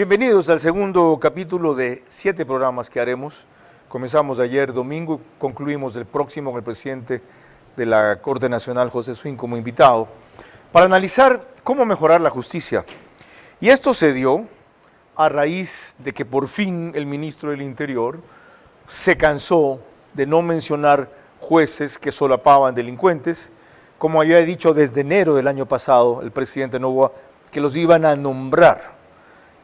Bienvenidos al segundo capítulo de 7 programas que haremos. Comenzamos ayer domingo y concluimos el próximo con el presidente de la Corte Nacional, José Swing, como invitado, para analizar cómo mejorar la justicia. Y esto se dio a raíz de que por fin el ministro del Interior se cansó de no mencionar jueces que solapaban delincuentes, como había dicho desde enero del año pasado el presidente Noboa, que los iban a nombrar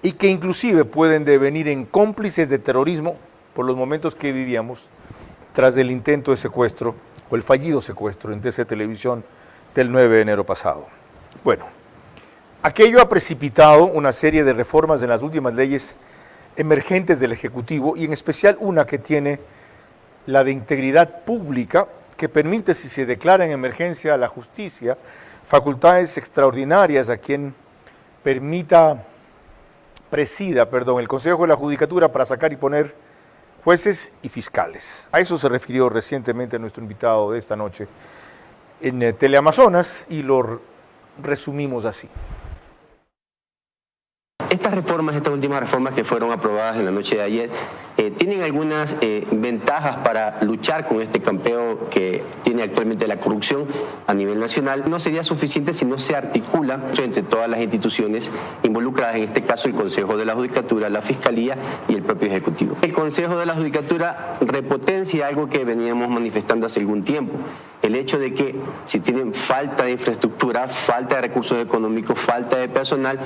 y que inclusive pueden devenir en cómplices de terrorismo por los momentos que vivíamos tras el intento de secuestro o el fallido secuestro en TC Televisión del 9 de enero pasado. Bueno, aquello ha precipitado una serie de reformas en las últimas leyes emergentes del Ejecutivo y en especial una que tiene la de integridad pública, que permite, si se declara en emergencia a la justicia, facultades extraordinarias a quien presida el Consejo de la Judicatura para sacar y poner jueces y fiscales. A eso se refirió recientemente nuestro invitado de esta noche en Teleamazonas y lo resumimos así. Estas últimas reformas que fueron aprobadas en la noche de ayer, tienen algunas ventajas para luchar con este campeo que tiene actualmente la corrupción a nivel nacional. No sería suficiente si no se articula entre todas las instituciones involucradas, en este caso el Consejo de la Judicatura, la Fiscalía y el propio Ejecutivo. El Consejo de la Judicatura repotencia algo que veníamos manifestando hace algún tiempo, el hecho de que si tienen falta de infraestructura, falta de recursos económicos, falta de personal,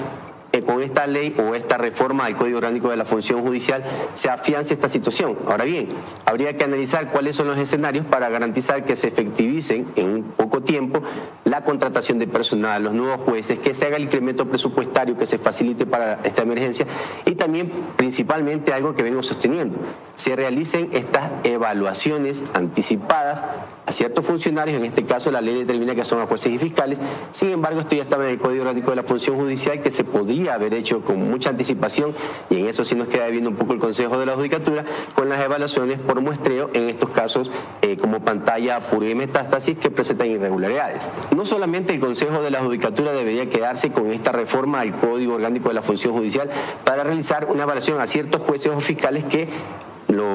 con esta ley o esta reforma al Código Orgánico de la Función Judicial se afianza esta situación. Ahora bien, habría que analizar cuáles son los escenarios para garantizar que se efectivicen en un poco tiempo la contratación de personal, los nuevos jueces, que se haga el incremento presupuestario que se facilite para esta emergencia y también, principalmente, algo que vengo sosteniendo, se realicen estas evaluaciones anticipadas a ciertos funcionarios. En este caso la ley determina que son a jueces y fiscales. Sin embargo, esto ya estaba en el Código Orgánico de la Función Judicial, que se podría haber hecho con mucha anticipación, y en eso sí nos queda viendo un poco el Consejo de la Judicatura, con las evaluaciones por muestreo en estos casos como pantalla pura y metástasis que presentan irregularidades. No solamente el Consejo de la Judicatura debería quedarse con esta reforma al Código Orgánico de la Función Judicial para realizar una evaluación a ciertos jueces o fiscales que,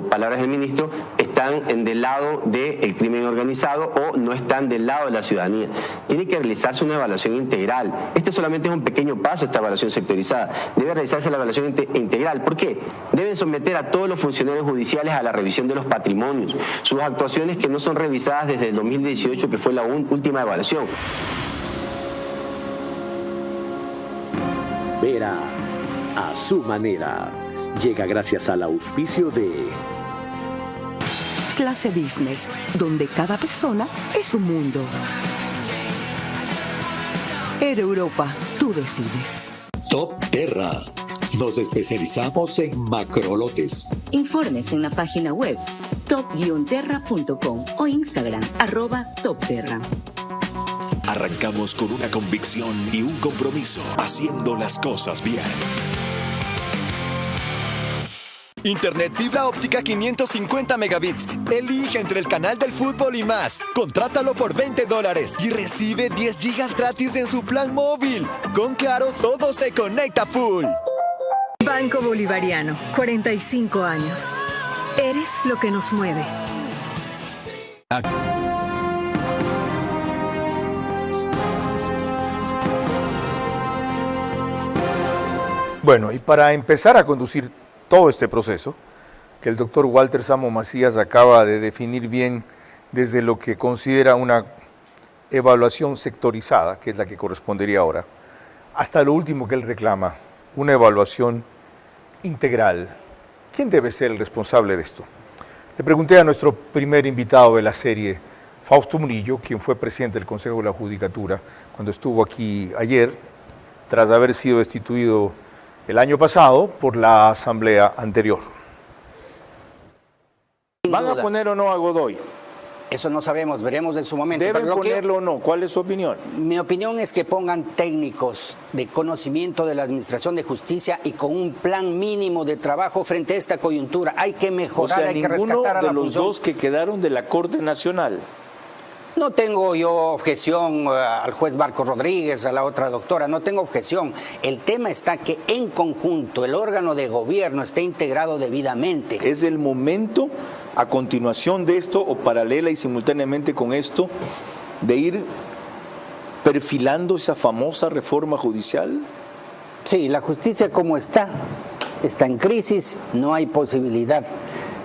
palabras del ministro, están del lado del crimen organizado o no están del lado de la ciudadanía. Tiene que realizarse una evaluación integral. Este solamente es un pequeño paso, esta evaluación sectorizada. Debe realizarse la evaluación integral. ¿Por qué? Deben someter a todos los funcionarios judiciales a la revisión de los patrimonios, sus actuaciones que no son revisadas desde el 2018, que fue la última evaluación. Vera a su manera. Llega gracias al auspicio de Clase Business, donde cada persona es un mundo. Air Europa, tú decides. Top Terra. Nos especializamos en macrolotes. Informes en la página web top-terra.com o Instagram @topterra. Arrancamos con una convicción y un compromiso, haciendo las cosas bien. Internet fibra óptica 550 megabits. Elige entre el canal del fútbol y más. Contrátalo por $20 y recibe 10 gigas gratis en su plan móvil. Con Claro, todo se conecta full. Banco Bolivariano, 45 años. Eres lo que nos mueve. Bueno, y para empezar a conducir todo este proceso, que el doctor Walter Samo Macías acaba de definir bien desde lo que considera una evaluación sectorizada, que es la que correspondería ahora, hasta lo último que él reclama, una evaluación integral. ¿Quién debe ser el responsable de esto? Le pregunté a nuestro primer invitado de la serie, Fausto Murillo, quien fue presidente del Consejo de la Judicatura, cuando estuvo aquí ayer, tras haber sido destituido el año pasado por la asamblea anterior. ¿Van a poner o no a Godoy? Eso no sabemos, veremos en su momento. ¿Deben ponerlo o no? ¿Cuál es su opinión? Mi opinión es que pongan técnicos de conocimiento de la Administración de Justicia y con un plan mínimo de trabajo frente a esta coyuntura. Hay que mejorar, hay que rescatar a la función. Ninguno de los dos que quedaron de la Corte Nacional. No tengo yo objeción al juez Marcos Rodríguez, a la otra doctora, no tengo objeción. El tema está que en conjunto el órgano de gobierno esté integrado debidamente. ¿Es el momento, a continuación de esto, o paralela y simultáneamente con esto, de ir perfilando esa famosa reforma judicial? Sí, la justicia como está en crisis, no hay posibilidad,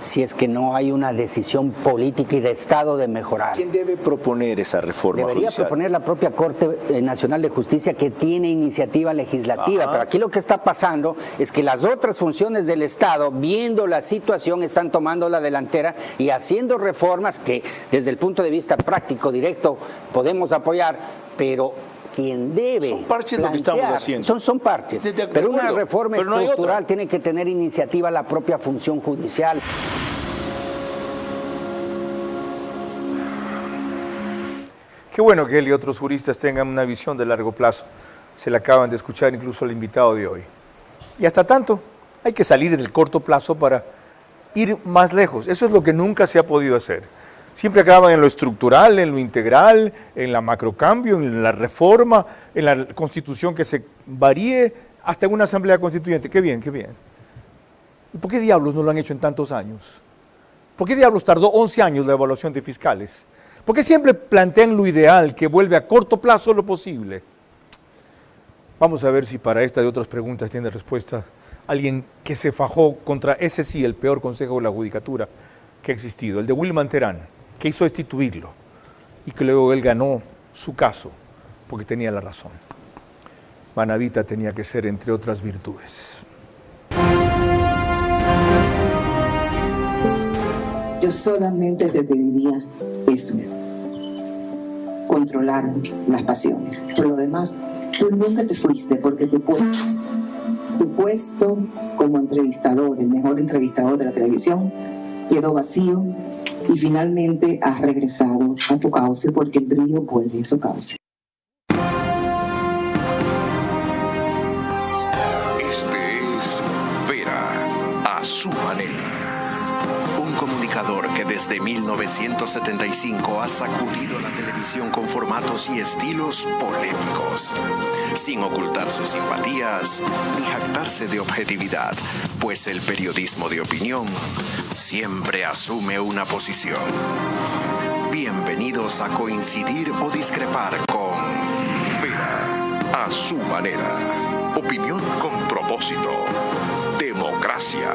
si es que no hay una decisión política y de Estado de mejorar. ¿Quién debe proponer esa reforma Debería judicial? proponer la propia Corte Nacional de Justicia, que tiene iniciativa legislativa. Ajá. Pero aquí lo que está pasando es que las otras funciones del Estado, viendo la situación, están tomando la delantera y haciendo reformas que desde el punto de vista práctico, directo, podemos apoyar, pero quien debe son parches lo que estamos haciendo. Son parches, Sí, pero una reforma pero no hay estructural otra. tiene que tener iniciativa la propia función judicial. Qué bueno que él y otros juristas tengan una visión de largo plazo. Se le acaban de escuchar incluso al invitado de hoy. Y hasta tanto, hay que salir del corto plazo para ir más lejos. Eso es lo que nunca se ha podido hacer. Siempre acaban en lo estructural, en lo integral, en la macrocambio, en la reforma, en la constitución que se varíe, hasta en una asamblea constituyente. Qué bien, qué bien. ¿Y por qué diablos no lo han hecho en tantos años? ¿Por qué diablos tardó 11 años la evaluación de fiscales? ¿Por qué siempre plantean lo ideal, que vuelve a corto plazo lo posible? Vamos a ver si para esta y otras preguntas tiene respuesta alguien que se fajó contra ese sí, el peor consejo de la judicatura que ha existido, el de Wilman Terán, que hizo destituirlo y que luego él ganó su caso porque tenía la razón. Manavita tenía que ser entre otras virtudes. Yo solamente te pediría eso, controlar las pasiones. Por lo demás, tú nunca te fuiste porque tu puesto como entrevistador, el mejor entrevistador de la televisión, quedó vacío y finalmente has regresado a tu cauce porque el brillo vuelve a su cauce. Este es Vera, a su manera. Un comunicador que desde 1975 ha sacudido la televisión con formatos y estilos polémicos, sin ocultar sus simpatías ni jactarse de objetividad, pues el periodismo de opinión siempre asume una posición. Bienvenidos a coincidir o discrepar con Vera, a su manera. Opinión con propósito. Democracia.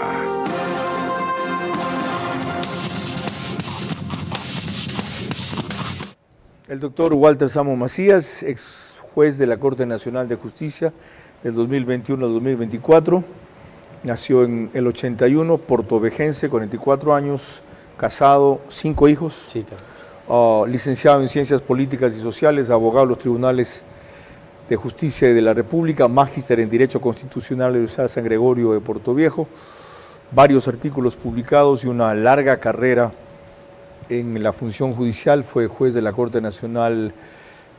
El doctor Walter Samo Macías, ex juez de la Corte Nacional de Justicia del 2021 al 2024, nació en el 81, portovejense, 44 años, casado, 5 hijos, sí, claro. Licenciado en Ciencias Políticas y Sociales, abogado de los Tribunales de Justicia de la República, magíster en Derecho Constitucional de San Gregorio de Portoviejo, varios artículos publicados y una larga carrera en la función judicial. Fue juez de la Corte Nacional,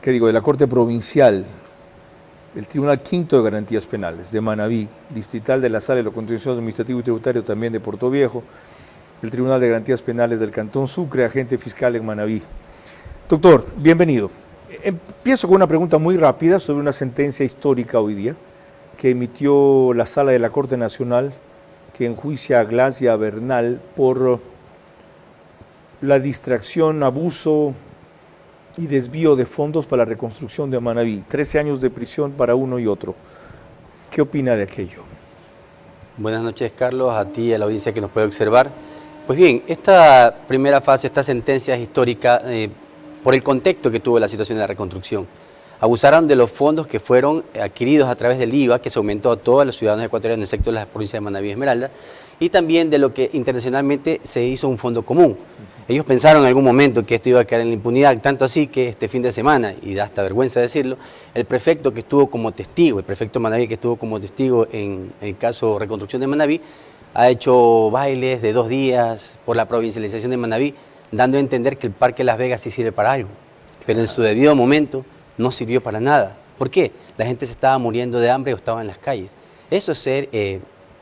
de la Corte Provincial, del Tribunal Quinto de Garantías Penales de Manabí, distrital de la Sala de lo Contencioso Administrativo y Tributario también de Portoviejo, el Tribunal de Garantías Penales del Cantón Sucre, agente fiscal en Manabí. Doctor, bienvenido. Empiezo con una pregunta muy rápida sobre una sentencia histórica hoy día que emitió la Sala de la Corte Nacional, que enjuicia a Glasia Bernal por la distracción, abuso y desvío de fondos para la reconstrucción de Manabí. 13 años de prisión para uno y otro. ¿Qué opina de aquello? Buenas noches, Carlos, a ti y a la audiencia que nos puede observar. Pues bien, esta primera fase, esta sentencia es histórica por el contexto que tuvo la situación de la reconstrucción. Abusaron de los fondos que fueron adquiridos a través del IVA, que se aumentó a todos los ciudadanos ecuatorianos, excepto las provincias de Manabí y Esmeralda, y también de lo que internacionalmente se hizo un fondo común. Ellos pensaron en algún momento que esto iba a quedar en la impunidad, tanto así que este fin de semana, y da hasta vergüenza decirlo, el prefecto que estuvo como testigo, el prefecto Manabí que estuvo como testigo en el caso Reconstrucción de Manabí, ha hecho bailes de 2 días por la provincialización de Manabí, dando a entender que el Parque Las Vegas sí sirve para algo, pero en su debido momento no sirvió para nada. ¿Por qué? La gente se estaba muriendo de hambre o estaba en las calles. Eso es ser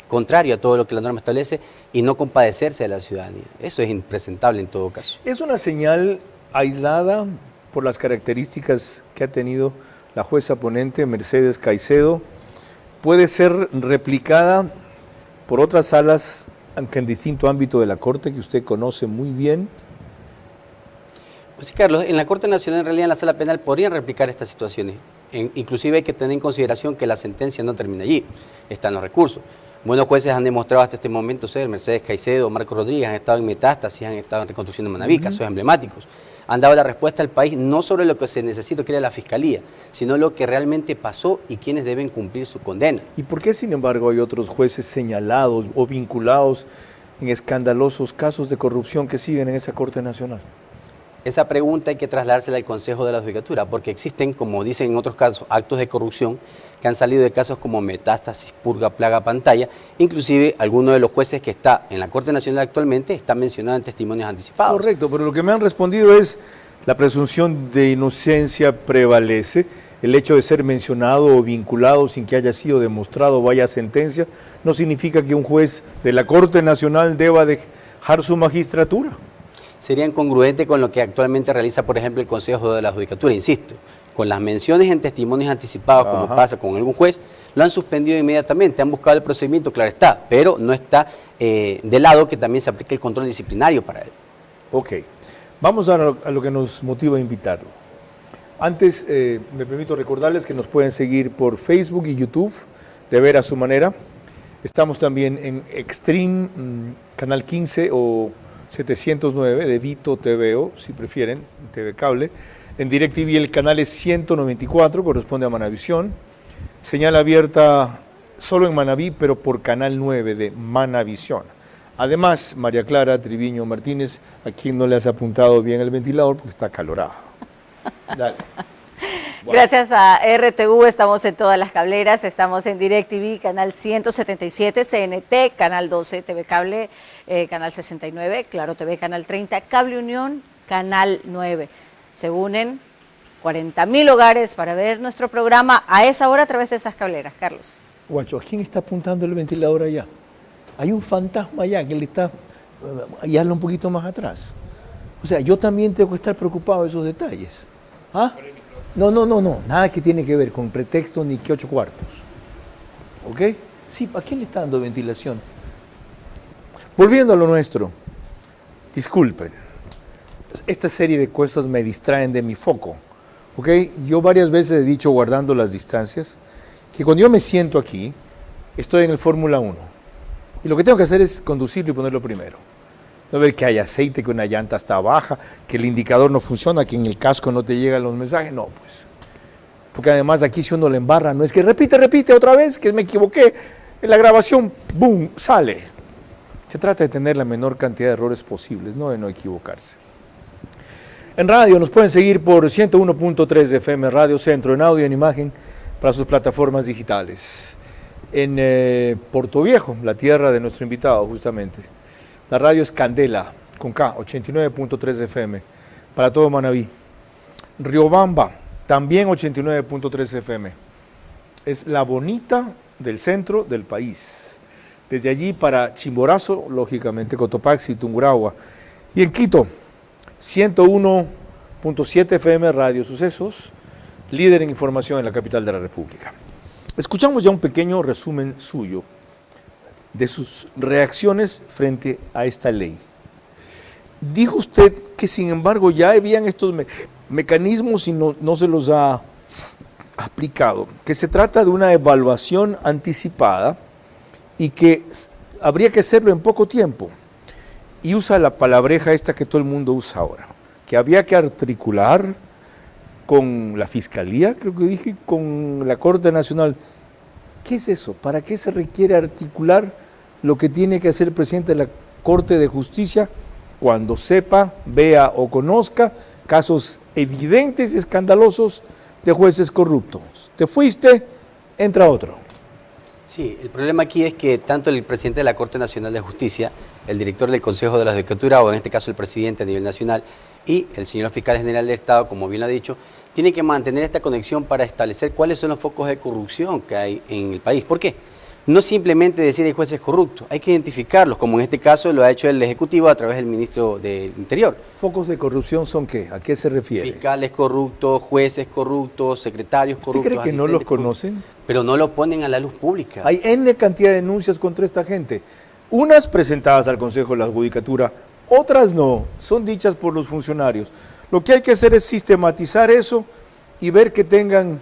contrario a todo lo que la norma establece y no compadecerse de la ciudadanía. Eso es impresentable en todo caso. Es una señal aislada por las características que ha tenido la jueza ponente Mercedes Caicedo, puede ser replicada por otras salas, aunque en distinto ámbito de la Corte, que usted conoce muy bien. Pues sí, Carlos, en la Corte Nacional, en realidad en la Sala Penal, podrían replicar estas situaciones. Inclusive hay que tener en consideración que la sentencia no termina allí, están los recursos. Buenos jueces han demostrado hasta este momento ser Mercedes Caicedo, Marco Rodríguez, han estado en Metástasis, han estado en Reconstrucción de Manabí, casos emblemáticos. Han dado la respuesta al país no sobre lo que se necesita que era la Fiscalía, sino lo que realmente pasó y quienes deben cumplir su condena. ¿Y por qué, sin embargo, hay otros jueces señalados o vinculados en escandalosos casos de corrupción que siguen en esa Corte Nacional? Esa pregunta hay que trasladársela al Consejo de la Judicatura, porque existen, como dicen en otros casos, actos de corrupción que han salido de casos como Metástasis, Purga, Plaga, Pantalla. Inclusive, alguno de los jueces que está en la Corte Nacional actualmente está mencionado en testimonios anticipados. Correcto, pero lo que me han respondido es la presunción de inocencia prevalece. El hecho de ser mencionado o vinculado sin que haya sido demostrado vaya sentencia, no significa que un juez de la Corte Nacional deba dejar su magistratura. Sería incongruente con lo que actualmente realiza, por ejemplo, el Consejo de la Judicatura, insisto, con las menciones en testimonios anticipados, como pasa con algún juez, lo han suspendido inmediatamente, han buscado el procedimiento, claro está, pero no está de lado que también se aplique el control disciplinario para él. Ok, vamos a lo que nos motiva a invitarlo. Antes, me permito recordarles que nos pueden seguir por Facebook y YouTube, de ver a su manera. Estamos también en Extreme, Canal 15 o 709 de Vito TVO, si prefieren, TV Cable. En DirecTV el canal es 194, corresponde a Manavisión. Señal abierta solo en Manabí, pero por Canal 9 de Manavisión. Además, María Clara Triviño Martínez, a quien no le has apuntado bien el ventilador porque está acalorado. Dale. Bueno. Gracias a RTV estamos en todas las cableras, estamos en DirecTV, canal 177, CNT, canal 12, TV Cable, canal 69, Claro TV, canal 30, Cable Unión, canal 9. Se unen 40.000 hogares para ver nuestro programa a esa hora a través de esas cableras. Carlos. Guacho, ¿a quién está apuntando el ventilador allá? Hay un fantasma allá que le está, y hazlo un poquito más atrás. O sea, yo también tengo que estar preocupado de esos detalles. ¿Ah? No, nada que tiene que ver con pretexto ni que 8 cuartos. ¿Ok? Sí, ¿a quién le está dando ventilación? Volviendo a lo nuestro, disculpen, esta serie de cosas me distraen de mi foco. ¿Ok? Yo varias veces he dicho, guardando las distancias, que cuando yo me siento aquí, estoy en el Fórmula 1. Y lo que tengo que hacer es conducirlo y ponerlo primero. No ver que hay aceite, que una llanta está baja, que el indicador no funciona, que en el casco no te llegan los mensajes. No, pues. Porque además aquí si uno le embarra, no es que repite otra vez, que me equivoqué. En la grabación, ¡boom!, sale. Se trata de tener la menor cantidad de errores posibles, no de no equivocarse. En radio nos pueden seguir por 101.3 de FM Radio Centro, en audio y en imagen para sus plataformas digitales. En Puerto Viejo, la tierra de nuestro invitado justamente. La radio es Candela, con K, 89.3 FM, para todo Manabí. Riobamba, también 89.3 FM. Es la bonita del centro del país. Desde allí para Chimborazo, lógicamente, Cotopaxi, Tungurahua. Y en Quito, 101.7 FM Radio Sucesos, líder en información en la capital de la República. Escuchamos ya un pequeño resumen suyo de sus reacciones frente a esta ley. Dijo usted que sin embargo ya habían estos mecanismos y no se los ha aplicado, que se trata de una evaluación anticipada y que habría que hacerlo en poco tiempo. Y usa la palabreja esta que todo el mundo usa ahora, que había que articular con la Fiscalía, creo que dije, con la Corte Nacional. ¿Qué es eso? ¿Para qué se requiere articular lo que tiene que hacer el presidente de la Corte de Justicia cuando sepa, vea o conozca casos evidentes y escandalosos de jueces corruptos? Te fuiste, entra otro. Sí, el problema aquí es que tanto el presidente de la Corte Nacional de Justicia, el director del Consejo de la Judicatura, o en este caso el presidente a nivel nacional, y el señor fiscal general del Estado, como bien lo ha dicho, tiene que mantener esta conexión para establecer cuáles son los focos de corrupción que hay en el país. ¿Por qué? no simplemente decir hay jueces corruptos, hay que identificarlos, como en este caso lo ha hecho el Ejecutivo a través del Ministro del Interior. ¿Focos de corrupción son qué? ¿A qué se refiere? Fiscales corruptos, jueces corruptos, secretarios corruptos. ¿Usted cree que no los conocen? Pero no lo ponen a la luz pública. Hay N cantidad de denuncias contra esta gente. Unas presentadas al Consejo de la Judicatura, otras no, son dichas por los funcionarios. Lo que hay que hacer es sistematizar eso y ver que tengan,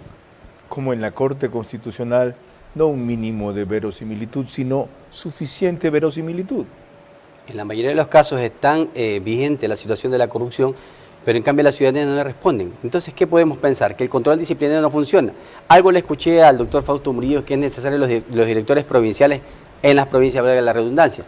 como en la Corte Constitucional, no un mínimo de verosimilitud, sino suficiente verosimilitud. En la mayoría de los casos están vigente la situación de la corrupción, pero en cambio a la ciudadanía no le responden. Entonces, ¿qué podemos pensar? Que el control disciplinario no funciona. Algo le escuché al doctor Fausto Murillo, que es necesario los directores provinciales en las provincias, valga la redundancia.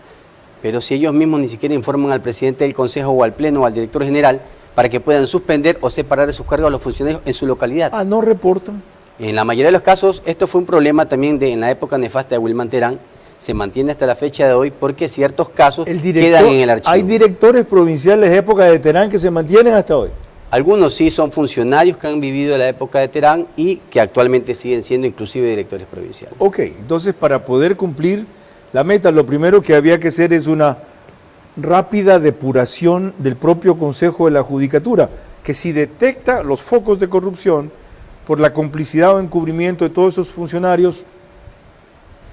Pero si ellos mismos ni siquiera informan al presidente del Consejo o al Pleno o al director general para que puedan suspender o separar de sus cargos a los funcionarios en su localidad. Ah, ¿no reportan? En la mayoría de los casos, esto fue un problema también en la época nefasta de Wilman Terán, se mantiene hasta la fecha de hoy porque ciertos casos quedan en el archivo. Hay directores provinciales de época de Terán que se mantienen hasta hoy. Algunos sí son funcionarios que han vivido la época de Terán y que actualmente siguen siendo inclusive directores provinciales. Ok, entonces para poder cumplir la meta, lo primero que había que hacer es una rápida depuración del propio Consejo de la Judicatura, que si detecta los focos de corrupción por la complicidad o encubrimiento de todos esos funcionarios,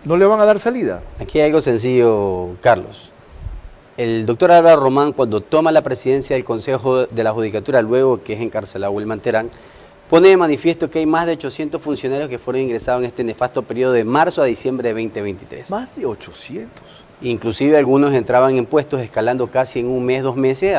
no le van a dar salida. Aquí hay algo sencillo, Carlos. El doctor Álvaro Román, cuando toma la presidencia del Consejo de la Judicatura, luego que es encarcelado Wilman Terán, pone de manifiesto que hay más de 800 funcionarios que fueron ingresados en este nefasto periodo de marzo a diciembre de 2023. Más de 800. Inclusive algunos entraban en puestos escalando casi en un mes, 2 meses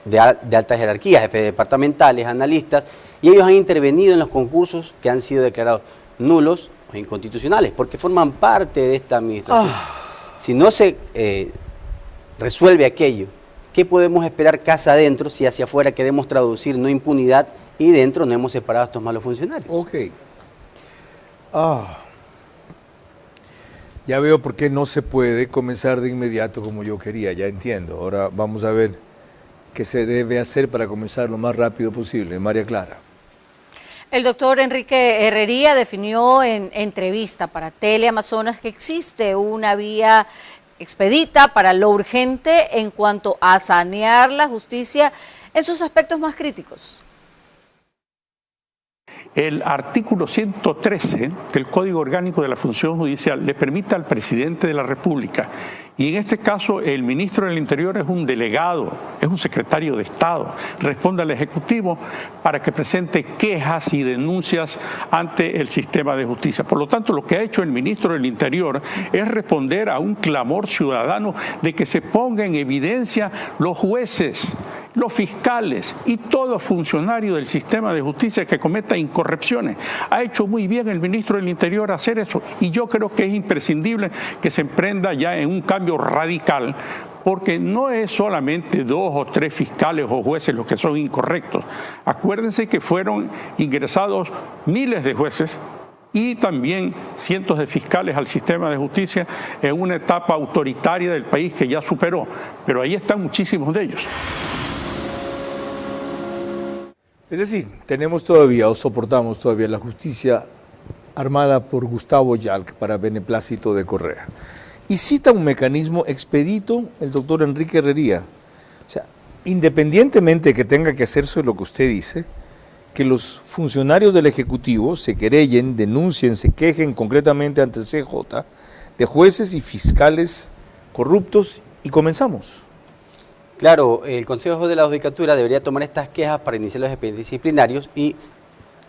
de altas jerarquías, jefes departamentales, analistas, y ellos han intervenido en los concursos que han sido declarados nulos o inconstitucionales, porque forman parte de esta administración. Si no se resuelve aquello, ¿qué podemos esperar casa adentro si hacia afuera queremos traducir no impunidad y dentro no hemos separado a estos malos funcionarios? Ok. Ya veo por qué no se puede comenzar de inmediato como yo quería, ya entiendo. Ahora vamos a ver qué se debe hacer para comenzar lo más rápido posible. María Clara. El doctor Enrique Herrería definió en entrevista para Teleamazonas que existe una vía expedita para lo urgente en cuanto a sanear la justicia en sus aspectos más críticos. El artículo 113 del Código Orgánico de la Función Judicial le permite al presidente de la República, y en este caso el ministro del Interior es un delegado, es un secretario de Estado, responde al Ejecutivo para que presente quejas y denuncias ante el sistema de justicia. Por lo tanto, lo que ha hecho el ministro del Interior es responder a un clamor ciudadano de que se ponga en evidencia los jueces, los fiscales y todo funcionario del sistema de justicia que cometa incorrecciones. Ha hecho muy bien el ministro del Interior hacer eso, y yo creo que es imprescindible que se emprenda ya en un cambio radical, porque no es solamente 2 o 3 fiscales o jueces los que son incorrectos. Acuérdense que fueron ingresados miles de jueces y también cientos de fiscales al sistema de justicia en una etapa autoritaria del país que ya superó, pero ahí están muchísimos de ellos. Es decir, tenemos todavía o soportamos todavía la justicia armada por Gustavo Yalc para beneplácito de Correa. Y cita un mecanismo expedito el doctor Enrique Herrería. O sea, independientemente de que tenga que hacerse lo que usted dice, que los funcionarios del Ejecutivo se querellen, denuncien, se quejen concretamente ante el CJ de jueces y fiscales corruptos y comenzamos. Claro, el Consejo de la Judicatura debería tomar estas quejas para iniciar los expedientes disciplinarios, y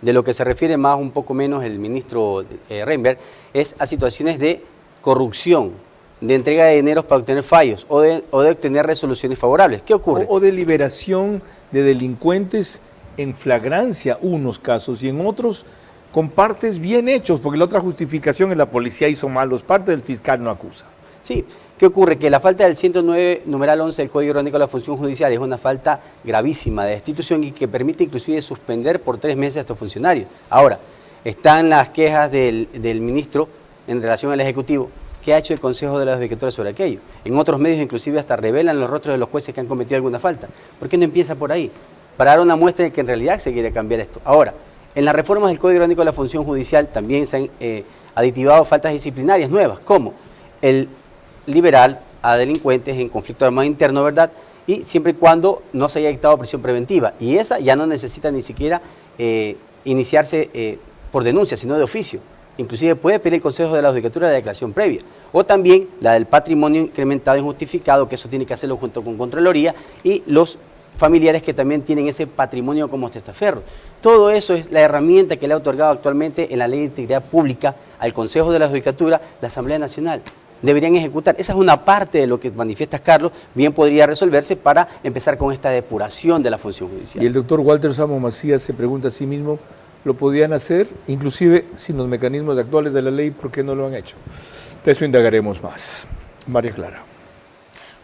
de lo que se refiere más un poco menos el ministro Reinberg es a situaciones de corrupción, de entrega de dineros para obtener fallos o de obtener resoluciones favorables. ¿Qué ocurre? O de liberación de delincuentes en flagrancia, unos casos, y en otros con partes bien hechos, porque la otra justificación es la policía hizo mal los partes, del fiscal no acusa. Sí, ¿qué ocurre? Que la falta del 109, numeral 11 del Código Orgánico de la Función Judicial es una falta gravísima de destitución y que permite inclusive suspender por 3 meses a estos funcionarios. Ahora, están las quejas del ministro en relación al Ejecutivo. ¿Qué ha hecho el Consejo de la Judicatura sobre aquello? En otros medios inclusive hasta revelan los rostros de los jueces que han cometido alguna falta. ¿Por qué no empieza por ahí? Para dar una muestra de que en realidad se quiere cambiar esto. Ahora, en las reformas del Código Orgánico de la Función Judicial también se han aditivado faltas disciplinarias nuevas, como el liberal a delincuentes en conflicto armado interno, ¿verdad? Y siempre y cuando no se haya dictado prisión preventiva. Y esa ya no necesita ni siquiera iniciarse por denuncia, sino de oficio. Inclusive puede pedir el Consejo de la Judicatura la declaración previa. O también la del patrimonio incrementado e injustificado, que eso tiene que hacerlo junto con Contraloría, y los familiares que también tienen ese patrimonio como testaferro. Todo eso es la herramienta que le ha otorgado actualmente en la Ley de Integridad Pública al Consejo de la Judicatura la Asamblea Nacional. Deberían ejecutar. Esa es una parte de lo que manifiestas, Carlos, bien podría resolverse para empezar con esta depuración de la función judicial. Y el doctor Walter Samo Macías se pregunta a sí mismo, ¿lo podían hacer? Inclusive sin los mecanismos actuales de la ley, ¿por qué no lo han hecho? De eso indagaremos más. María Clara.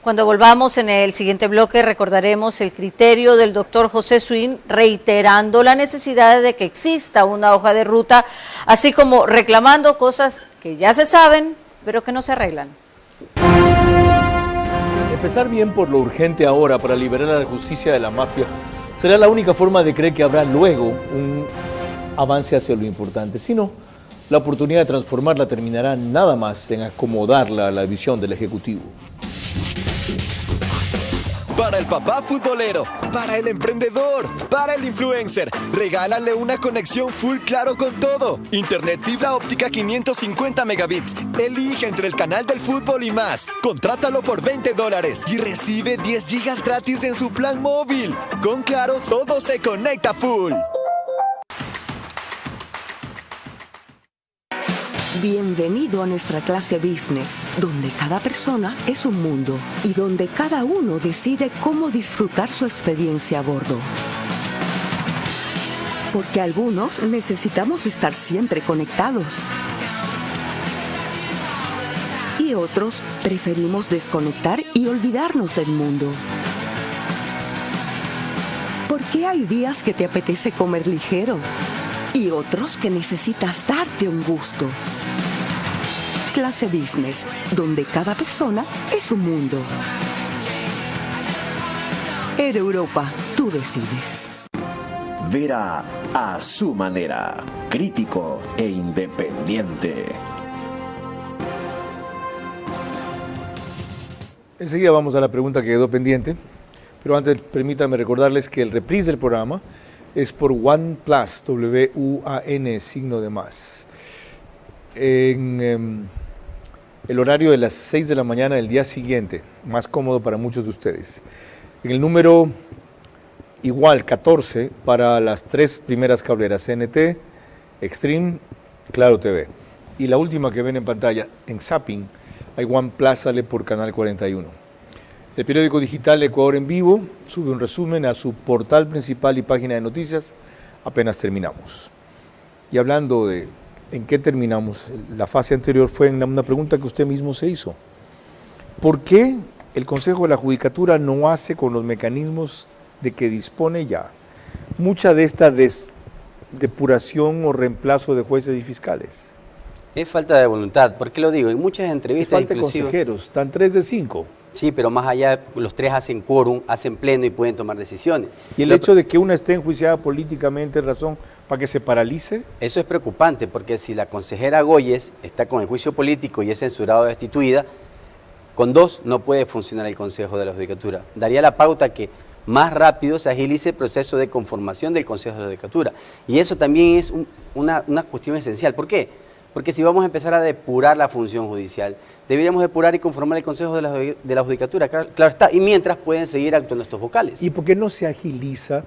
Cuando volvamos en el siguiente bloque recordaremos el criterio del doctor José Swin, reiterando la necesidad de que exista una hoja de ruta, así como reclamando cosas que ya se saben, pero que no se arreglan. Empezar bien por lo urgente ahora para liberar a la justicia de la mafia será la única forma de creer que habrá luego un avance hacia lo importante. Si no, la oportunidad de transformarla terminará nada más en acomodarla a la visión del Ejecutivo. Para el papá futbolero, para el emprendedor, para el influencer, regálale una conexión full claro con todo. Internet fibra óptica 550 megabits. Elige entre el canal del fútbol y más. Contrátalo por $20 y recibe 10 gigas gratis en su plan móvil. Con Claro, todo se conecta full. Bienvenido a nuestra clase Business, donde cada persona es un mundo y donde cada uno decide cómo disfrutar su experiencia a bordo. Porque algunos necesitamos estar siempre conectados y otros preferimos desconectar y olvidarnos del mundo. Porque hay días que te apetece comer ligero y otros que necesitas darte un gusto. Clase Business, donde cada persona es un mundo. Air Europa, tú decides. Vera a su manera, crítico e independiente. Enseguida vamos a la pregunta que quedó pendiente, pero antes permítanme recordarles que el reprise del programa es por OnePlus, W-U-A-N, signo de más. En el horario de las 6 de la mañana del día siguiente, más cómodo para muchos de ustedes. En el número igual, 14, para las 3 primeras cableras, CNT, Extreme, Claro TV. Y la última que ven en pantalla, en Zapping, hay OnePlus, sale por Canal 41. El periódico digital Ecuador en Vivo sube un resumen a su portal principal y página de noticias apenas terminamos. Y hablando de en qué terminamos, la fase anterior fue en una pregunta que usted mismo se hizo. ¿Por qué el Consejo de la Judicatura no hace con los mecanismos de que dispone ya mucha de esta depuración o reemplazo de jueces y fiscales? Es falta de voluntad. ¿Por qué lo digo? En muchas entrevistas, falta de consejeros, están 3 de 5. Sí, pero más allá, los 3 hacen quórum, hacen pleno y pueden tomar decisiones. ¿Y el hecho de que una esté enjuiciada políticamente es razón para que se paralice? Eso es preocupante, porque si la consejera Goyes está con el juicio político y es censurada o destituida, con 2 no puede funcionar el Consejo de la Judicatura. Daría la pauta que más rápido se agilice el proceso de conformación del Consejo de la Judicatura. Y eso también es una cuestión esencial. ¿Por qué? Porque si vamos a empezar a depurar la función judicial, deberíamos depurar y conformar el Consejo de la Judicatura, claro está, y mientras pueden seguir actuando estos vocales. ¿Y por qué no se agiliza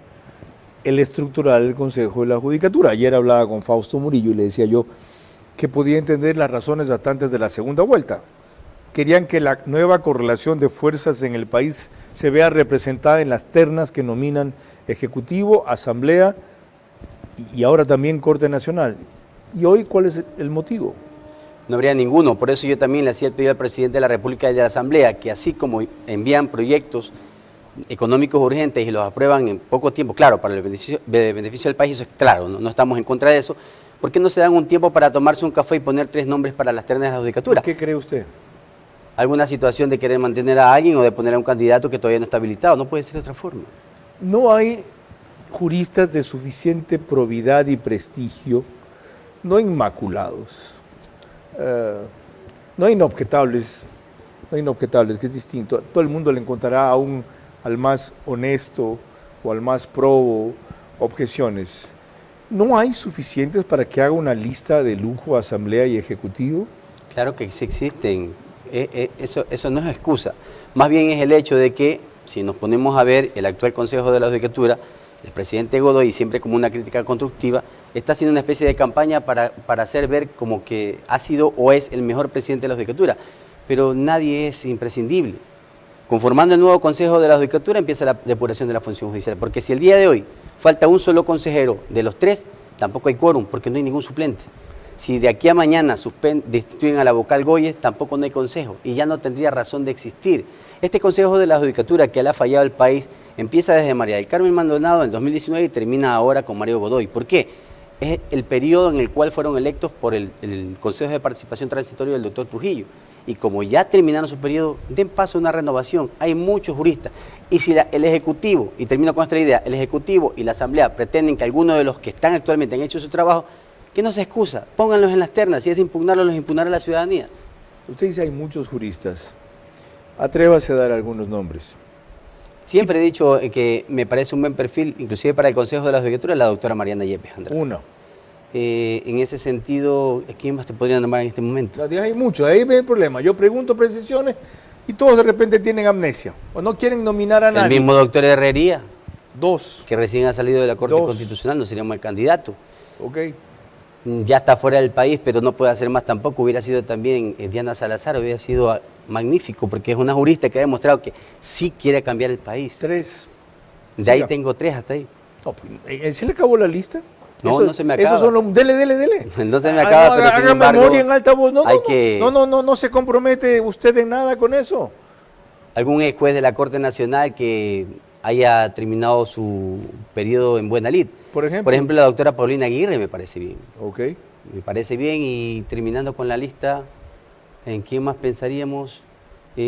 el estructural del Consejo de la Judicatura? Ayer hablaba con Fausto Murillo y le decía yo que podía entender las razones bastantes de la segunda vuelta. Querían que la nueva correlación de fuerzas en el país se vea representada en las ternas que nominan Ejecutivo, Asamblea y ahora también Corte Nacional. ¿Y hoy cuál es el motivo? No habría ninguno, por eso yo también le hacía el pedido al presidente de la República y de la Asamblea, que así como envían proyectos económicos urgentes y los aprueban en poco tiempo, claro, para el beneficio del país, eso es claro, no estamos en contra de eso, ¿por qué no se dan un tiempo para tomarse un café y poner 3 nombres para las ternas de la Judicatura? ¿Qué cree usted? ¿Alguna situación de querer mantener a alguien o de poner a un candidato que todavía no está habilitado? No puede ser de otra forma. No hay juristas de suficiente probidad y prestigio, no inmaculados, no hay inobjetables, que es distinto. Todo el mundo le encontrará aún al más honesto o al más probo objeciones. ¿No hay suficientes para que haga una lista de lujo, asamblea y ejecutivo? Claro que sí existen. Eso no es excusa. Más bien es el hecho de que, si nos ponemos a ver el actual Consejo de la Judicatura, el presidente Godoy, siempre como una crítica constructiva, está haciendo una especie de campaña para hacer ver como que ha sido o es el mejor presidente de la Judicatura. Pero nadie es imprescindible. Conformando el nuevo Consejo de la Judicatura empieza la depuración de la función judicial, porque si el día de hoy falta un solo consejero de los 3, tampoco hay quórum, porque no hay ningún suplente. Si de aquí a mañana destituyen a la vocal Goyes, tampoco no hay consejo y ya no tendría razón de existir. Este Consejo de la Judicatura que le ha fallado al país empieza desde María del Carmen Maldonado en 2019 y termina ahora con Mario Godoy. ¿Por qué? Es el periodo en el cual fueron electos por el Consejo de Participación Transitorio del doctor Trujillo. Y como ya terminaron su periodo, den paso a una renovación. Hay muchos juristas. Y si el Ejecutivo, y termino con esta idea, el Ejecutivo y la Asamblea pretenden que algunos de los que están actualmente han hecho su trabajo, que no se excusa, pónganlos en las ternas. Si es de impugnarlos, los impugnará la ciudadanía. Usted dice hay muchos juristas. Atrévase a dar algunos nombres. Siempre he dicho que me parece un buen perfil, inclusive para el Consejo de la Judicatura, la doctora Mariana Yepes, Andrés. Uno. En ese sentido, ¿quién más te podría nombrar en este momento? Hay muchos, ahí ve el problema. Yo pregunto precisiones y todos de repente tienen amnesia o no quieren nominar a nadie. El mismo doctor Herrería. 2. Que recién ha salido de la Corte Constitucional, no sería un mal candidato. Ok. Ya está fuera del país, pero no puede hacer más tampoco. Hubiera sido también Diana Salazar, hubiera sido magnífico, porque es una jurista que ha demostrado que sí quiere cambiar el país. 3. De ahí tengo 3 hasta ahí. No, ¿se le acabó la lista? No, no se me acaba. Esos son los... Dele. No se me acaba, pero sin embargo, memoria en alta voz. No se compromete usted en nada con eso. ¿Algún ex juez de la Corte Nacional que haya terminado su periodo en buena lid? Por ejemplo, la doctora Paulina Aguirre me parece bien. Ok. Me parece bien, y terminando con la lista, ¿en quién más pensaríamos?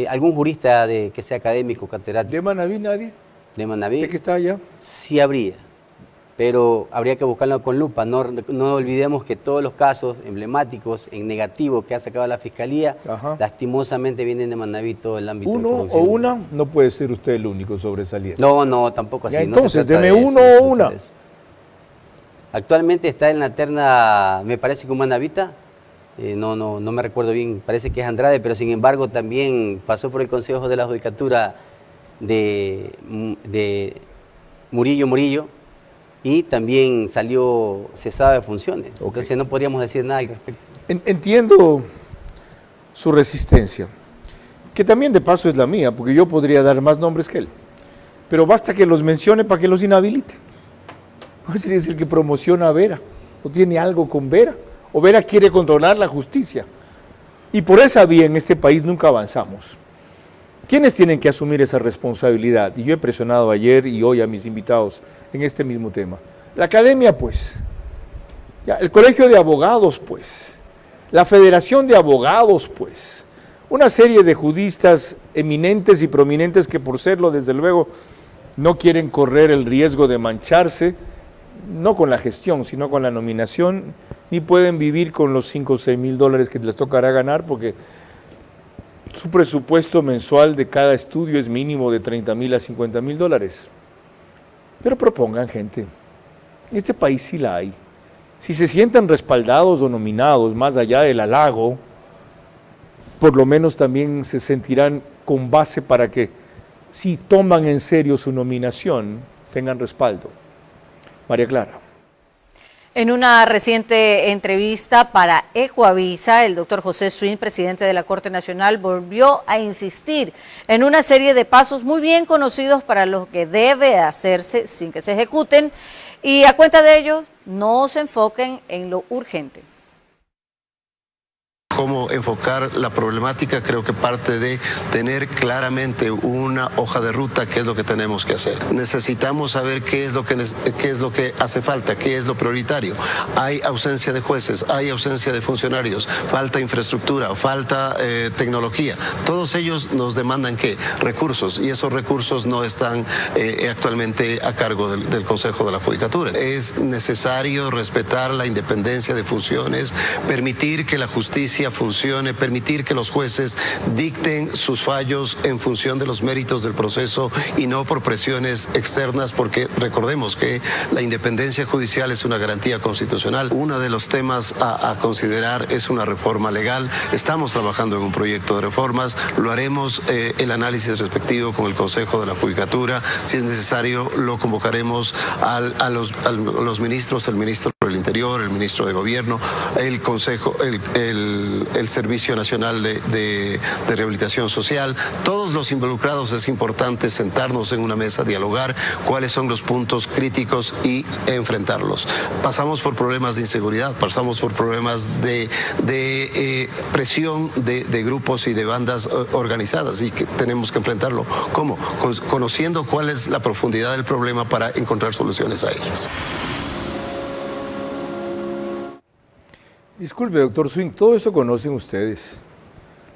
¿Algún jurista que sea académico, catedrático? ¿De Manaví nadie? ¿De Manaví? ¿De que está allá? Sí habría, pero habría que buscarlo con lupa. No olvidemos que todos los casos emblemáticos en negativo que ha sacado la Fiscalía, lastimosamente vienen de Manaví, todo el ámbito de corrupción. Uno o una, no puede ser usted el único sobresaliente. No, tampoco así. Ya, entonces, no deme uno o una. Actualmente está en la terna, me parece que un manavita, no me recuerdo bien, parece que es Andrade, pero sin embargo también pasó por el Consejo de la Judicatura de Murillo, y también salió cesado de funciones. Okay. Entonces no podríamos decir nada al respecto. Entiendo su resistencia, que también de paso es la mía, porque yo podría dar más nombres que él, pero basta que los mencione para que los inhabilite. ¿Cuál sería el que promociona a Vera? ¿O tiene algo con Vera? ¿O Vera quiere controlar la justicia? Y por esa vía en este país nunca avanzamos. ¿Quiénes tienen que asumir esa responsabilidad? Y yo he presionado ayer y hoy a mis invitados en este mismo tema. La academia, pues. El colegio de abogados, pues. La federación de abogados, pues. Una serie de juristas eminentes y prominentes que por serlo, desde luego, no quieren correr el riesgo de mancharse, no con la gestión, sino con la nominación, ni pueden vivir con los 5 o 6 mil dólares que les tocará ganar, porque su presupuesto mensual de cada estudio es mínimo de 30 mil a 50 mil dólares. Pero propongan gente. En este país sí la hay. Si se sientan respaldados o nominados, más allá del halago, por lo menos también se sentirán con base para que, si toman en serio su nominación, tengan respaldo. María Clara. En una reciente entrevista para Ecoavisa, el doctor José Swing, presidente de la Corte Nacional, volvió a insistir en una serie de pasos muy bien conocidos para lo que debe hacerse sin que se ejecuten, y a cuenta de ello no se enfoquen en lo urgente. Cómo enfocar la problemática, creo que parte de tener claramente una hoja de ruta, qué es lo que tenemos que hacer. Necesitamos saber qué es lo que hace falta, qué es lo prioritario. Hay ausencia de jueces, hay ausencia de funcionarios, falta infraestructura, falta tecnología. Todos ellos nos demandan ¿qué? Recursos, y esos recursos no están actualmente a cargo del Consejo de la Judicatura. Es necesario respetar la independencia de funciones, permitir que la justicia justicia funcione, permitir que los jueces dicten sus fallos en función de los méritos del proceso y no por presiones externas, porque recordemos que la independencia judicial es una garantía constitucional. Uno de los temas a considerar es una reforma legal. Estamos trabajando en un proyecto de reformas, lo haremos el análisis respectivo con el Consejo de la Judicatura. Si es necesario, lo convocaremos a los ministros, el ministro del Interior, el ministro de Gobierno, el Consejo, el Servicio Nacional de Rehabilitación Social. Todos los involucrados, es importante sentarnos en una mesa, dialogar cuáles son los puntos críticos y enfrentarlos. Pasamos por problemas de inseguridad, pasamos por problemas de presión de grupos y de bandas organizadas, y que tenemos que enfrentarlo. ¿Cómo? Conociendo cuál es la profundidad del problema para encontrar soluciones a ellos. Disculpe, doctor Swing, todo eso conocen ustedes,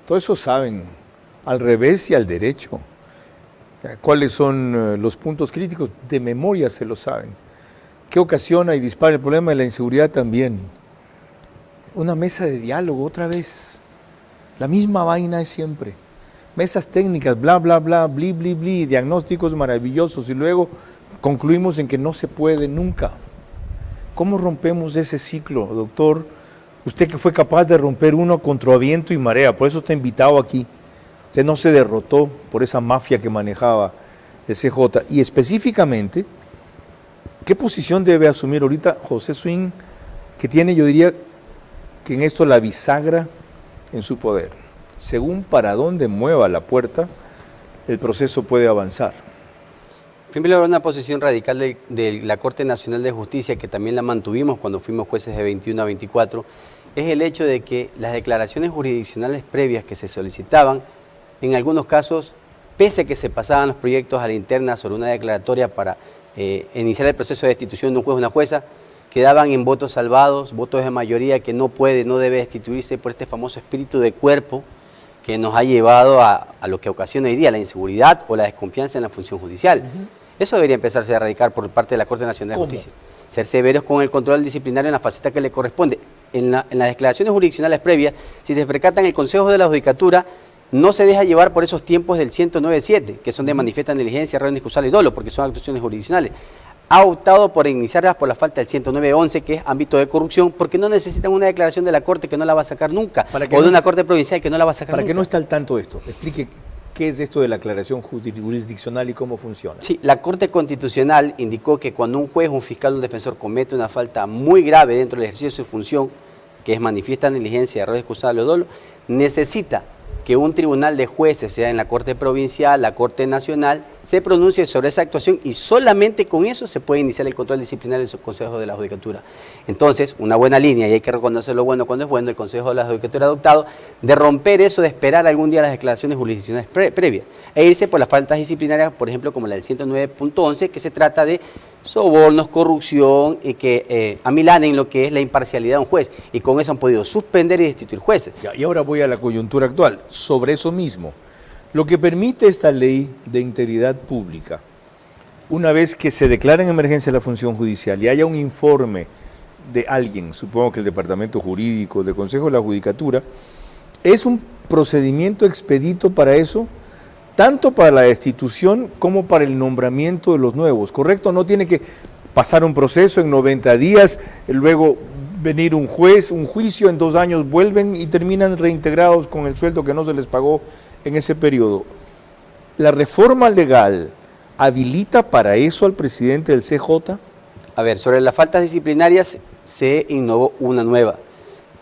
todo eso saben, al revés y al derecho. ¿Cuáles son los puntos críticos? De memoria se lo saben. ¿Qué ocasiona y dispara el problema de la inseguridad también? Una mesa de diálogo otra vez. La misma vaina es siempre. Mesas técnicas, bla, bla, bla, bli, bli, bli, diagnósticos maravillosos, y luego concluimos en que no se puede nunca. ¿Cómo rompemos ese ciclo, doctor? Usted que fue capaz de romper uno contra viento y marea, por eso está invitado aquí. Usted no se derrotó por esa mafia que manejaba el CJ. Y específicamente, ¿qué posición debe asumir ahorita José Swing, que tiene, yo diría, que en esto la bisagra en su poder? Según para dónde mueva la puerta, el proceso puede avanzar. Primero, una posición radical de la Corte Nacional de Justicia, que también la mantuvimos cuando fuimos jueces de 21 a 24, es el hecho de que las declaraciones jurisdiccionales previas que se solicitaban, en algunos casos, pese a que se pasaban los proyectos a la interna sobre una declaratoria para iniciar el proceso de destitución de un juez o una jueza, quedaban en votos salvados, votos de mayoría que no debe destituirse por este famoso espíritu de cuerpo que nos ha llevado a lo que ocasiona hoy día la inseguridad o la desconfianza en la función judicial. Eso debería empezarse a erradicar por parte de la Corte Nacional de Justicia. Ser severos con el control disciplinario en la faceta que le corresponde. En las declaraciones jurisdiccionales previas, si se percatan, el Consejo de la Judicatura no se deja llevar por esos tiempos del 109.7, que son de manifiesta negligencia, error inexcusable y dolo, porque son actuaciones jurisdiccionales. Ha optado por iniciarlas por la falta del 109.11, que es ámbito de corrupción, porque no necesitan una declaración de la Corte que no la va a sacar nunca, o de una Corte provincial que no la va a sacar nunca. Para que no esté al tanto de esto, explique qué es esto de la aclaración jurisdiccional y cómo funciona. Sí, la Corte Constitucional indicó que cuando un juez, un fiscal o un defensor comete una falta muy grave dentro del ejercicio de su función, que es manifiesta negligencia, error excusable o dolo, necesita que un tribunal de jueces, sea en la Corte Provincial, la Corte Nacional, se pronuncie sobre esa actuación, y solamente con eso se puede iniciar el control disciplinario del Consejo de la Judicatura. Entonces, una buena línea, y hay que reconocer lo bueno cuando es bueno, el Consejo de la Judicatura ha adoptado, de romper eso, de esperar algún día las declaraciones jurisdiccionales previas, e irse por las faltas disciplinarias, por ejemplo, como la del 109.11, que se trata de sobornos, corrupción, y que amilanen lo que es la imparcialidad de un juez, y con eso han podido suspender y destituir jueces. Y ahora voy a la coyuntura actual, sobre eso mismo. Lo que permite esta ley de integridad pública, una vez que se declara en emergencia la función judicial y haya un informe de alguien, supongo que el Departamento Jurídico, del Consejo de la Judicatura, es un procedimiento expedito para eso, tanto para la destitución como para el nombramiento de los nuevos, ¿correcto? No tiene que pasar un proceso en 90 días, luego venir un juez, un juicio, en 2 años vuelven y terminan reintegrados con el sueldo que no se les pagó en ese periodo. ¿La reforma legal habilita para eso al presidente del CJ? A ver, sobre las faltas disciplinarias se innovó una nueva,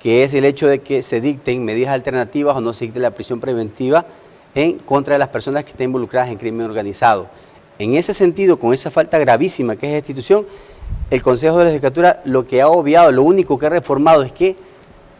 que es el hecho de que se dicten medidas alternativas o no se dicte la prisión preventiva en contra de las personas que estén involucradas en crimen organizado. En ese sentido, con esa falta gravísima que es destitución, el Consejo de la Judicatura lo que ha obviado, lo único que ha reformado es que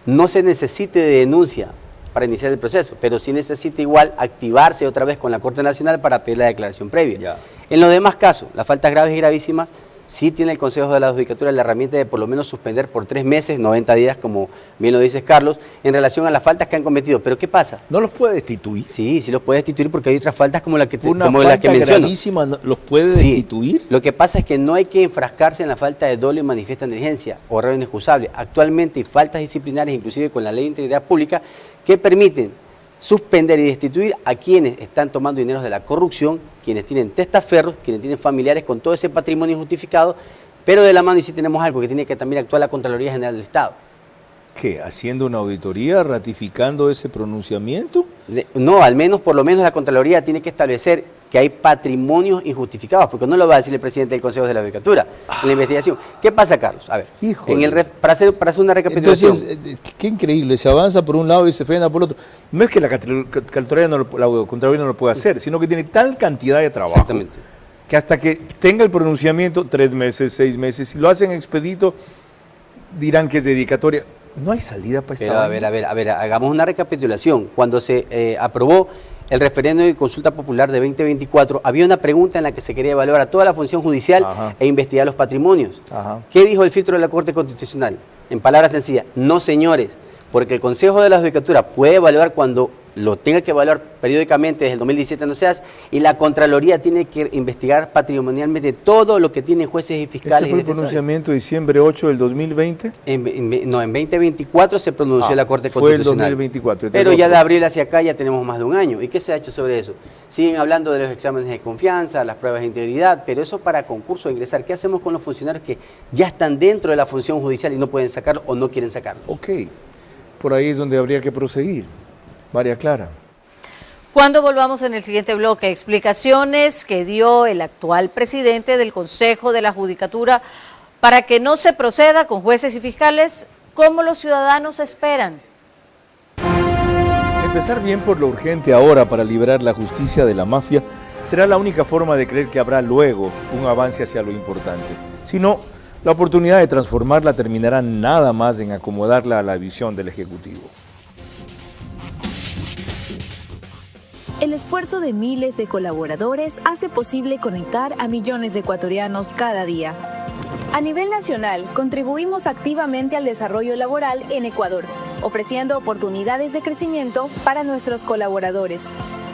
no se necesite de denuncia para iniciar el proceso, pero sí necesita igual activarse otra vez con la Corte Nacional para pedir la declaración previa. En los demás casos, las faltas graves y gravísimas sí tiene el Consejo de la Judicatura la herramienta de por lo menos suspender por 3 meses, 90 días, como bien lo dices Carlos, en relación a las faltas que han cometido. ¿Pero qué pasa? ¿No los puede destituir? Sí, sí los puede destituir porque hay otras faltas como la que, Una como falta la que menciono. gravísima, ¿los puede destituir? Lo que pasa es que no hay que enfrascarse en la falta de dolo y manifiesta negligencia o error inexcusable. Actualmente hay faltas disciplinarias, inclusive con la Ley de Integridad Pública, que permiten suspender y destituir a quienes están tomando dineros de la corrupción, quienes tienen testaferros, quienes tienen familiares con todo ese patrimonio injustificado, pero de la mano y sí tenemos algo que tiene que también actuar la Contraloría General del Estado. ¿Qué? ¿Haciendo una auditoría, ratificando ese pronunciamiento? No, al menos, por lo menos la Contraloría tiene que establecer que hay patrimonios injustificados, porque no lo va a decir el presidente del Consejo de la Judicatura en la investigación. ¿Qué pasa, Carlos? A ver, para hacer una recapitulación. Entonces, qué increíble, se avanza por un lado y se frena por el otro. No es que la Contraloría no lo pueda hacer, sino que tiene tal cantidad de trabajo. Exactamente. Que hasta que tenga el pronunciamiento, 3 meses, 6 meses, si lo hacen expedito, dirán que es dedicatoria. No hay salida para esta Pero a ver, hagamos una recapitulación. Cuando se aprobó el referéndum y consulta popular de 2024, había una pregunta en la que se quería evaluar a toda la función judicial e investigar los patrimonios. ¿Qué dijo el filtro de la Corte Constitucional? En palabras sencillas, no señores, porque el Consejo de la Judicatura puede evaluar cuando lo tenga que evaluar periódicamente, desde el 2017 no se hace, y la Contraloría tiene que investigar patrimonialmente todo lo que tienen jueces y fiscales. ¿Ese fue el pronunciamiento de diciembre 8 del 2020? En 2024 se pronunció la Corte Constitucional. Fue el 2024. Pero ya de abril hacia acá ya tenemos más de un año. ¿Y qué se ha hecho sobre eso? Siguen hablando de los exámenes de confianza, las pruebas de integridad, pero eso para concurso de ingresar. ¿Qué hacemos con los funcionarios que ya están dentro de la función judicial y no pueden sacarlo o no quieren sacarlo? Ok, por ahí es donde habría que proseguir. María Clara. Cuando volvamos en el siguiente bloque, explicaciones que dio el actual presidente del Consejo de la Judicatura para que no se proceda con jueces y fiscales como los ciudadanos esperan. Empezar bien por lo urgente ahora para liberar la justicia de la mafia será la única forma de creer que habrá luego un avance hacia lo importante. Si no, la oportunidad de transformarla terminará nada más en acomodarla a la visión del Ejecutivo. El esfuerzo de miles de colaboradores hace posible conectar a millones de ecuatorianos cada día. A nivel nacional, contribuimos activamente al desarrollo laboral en Ecuador, ofreciendo oportunidades de crecimiento para nuestros colaboradores.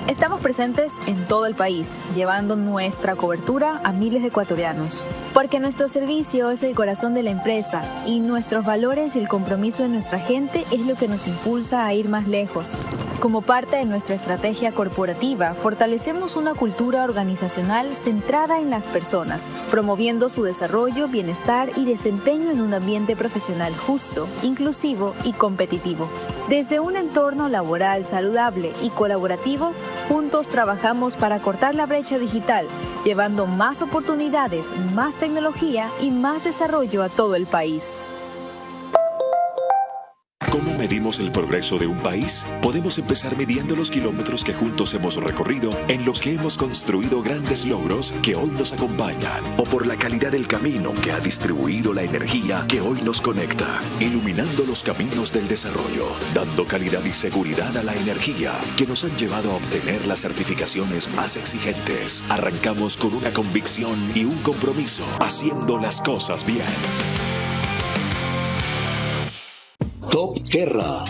Estamos presentes en todo el país, llevando nuestra cobertura a miles de ecuatorianos. Porque nuestro servicio es el corazón de la empresa y nuestros valores y el compromiso de nuestra gente es lo que nos impulsa a ir más lejos. Como parte de nuestra estrategia corporativa, fortalecemos una cultura organizacional centrada en las personas, promoviendo su desarrollo, bienestar y desempeño en un ambiente profesional justo, inclusivo y competitivo. Desde un entorno laboral saludable y colaborativo, juntos trabajamos para cortar la brecha digital, llevando más oportunidades, más tecnología y más desarrollo a todo el país. ¿Cómo medimos el progreso de un país? Podemos empezar midiendo los kilómetros que juntos hemos recorrido, en los que hemos construido grandes logros que hoy nos acompañan, o por la calidad del camino que ha distribuido la energía que hoy nos conecta, iluminando los caminos del desarrollo, dando calidad y seguridad a la energía que nos han llevado a obtener las certificaciones más exigentes. Arrancamos con una convicción y un compromiso, haciendo las cosas bien. Top Terra.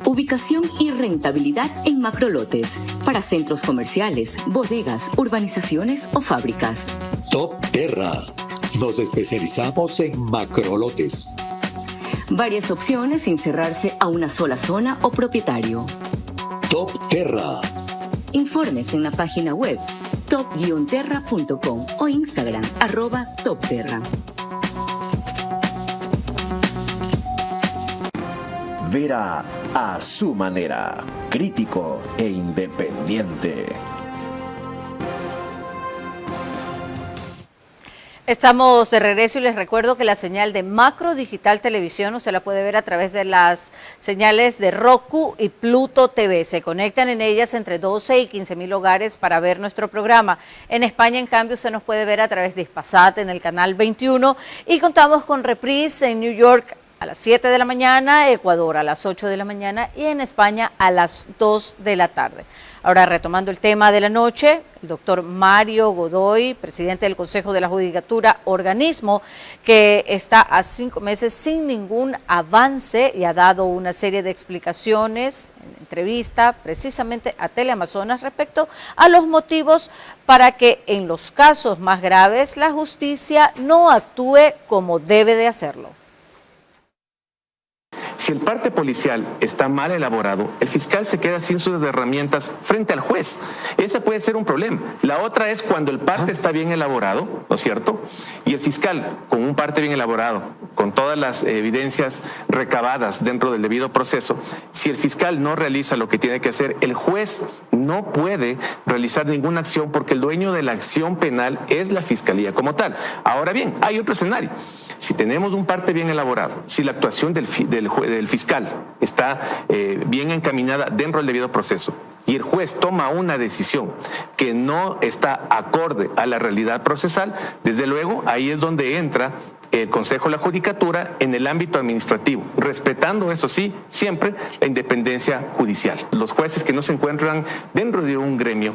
Ubicación y rentabilidad en macrolotes para centros comerciales, bodegas, urbanizaciones o fábricas. Top Terra. Nos especializamos en macrolotes. Varias opciones sin cerrarse a una sola zona o propietario. Top Terra. Informes en la página web top-terra.com o Instagram @topterra. Vera a su manera, crítico e independiente. Estamos de regreso y les recuerdo que la señal de Macro Digital Televisión usted la puede ver a través de las señales de Roku y Pluto TV. Se conectan en ellas entre 12 y 15.000 hogares para ver nuestro programa. En España, en cambio, usted nos puede ver a través de Hispasat en el canal 21 y contamos con reprise en New York a las 7 de la mañana, Ecuador a las 8 de la mañana y en España a las 2 de la tarde. Ahora, retomando el tema de la noche, el doctor Mario Godoy, presidente del Consejo de la Judicatura, organismo que está a 5 meses sin ningún avance y ha dado una serie de explicaciones en entrevista precisamente a Teleamazonas respecto a los motivos para que en los casos más graves la justicia no actúe como debe de hacerlo. Si el parte policial está mal elaborado, el fiscal se queda sin sus herramientas frente al juez. Ese puede ser un problema. La otra es cuando el parte está bien elaborado, ¿no es cierto? Y el fiscal, con un parte bien elaborado, con todas las evidencias recabadas dentro del debido proceso, si el fiscal no realiza lo que tiene que hacer, el juez no puede realizar ninguna acción porque el dueño de la acción penal es la fiscalía como tal. Ahora bien, hay otro escenario. Si tenemos un parte bien elaborado, si la actuación del fiscal está bien encaminada dentro del debido proceso y el juez toma una decisión que no está acorde a la realidad procesal, desde luego ahí es donde entra el Consejo de la Judicatura en el ámbito administrativo, respetando, eso sí, siempre la independencia judicial. Los jueces que no se encuentran dentro de un gremio,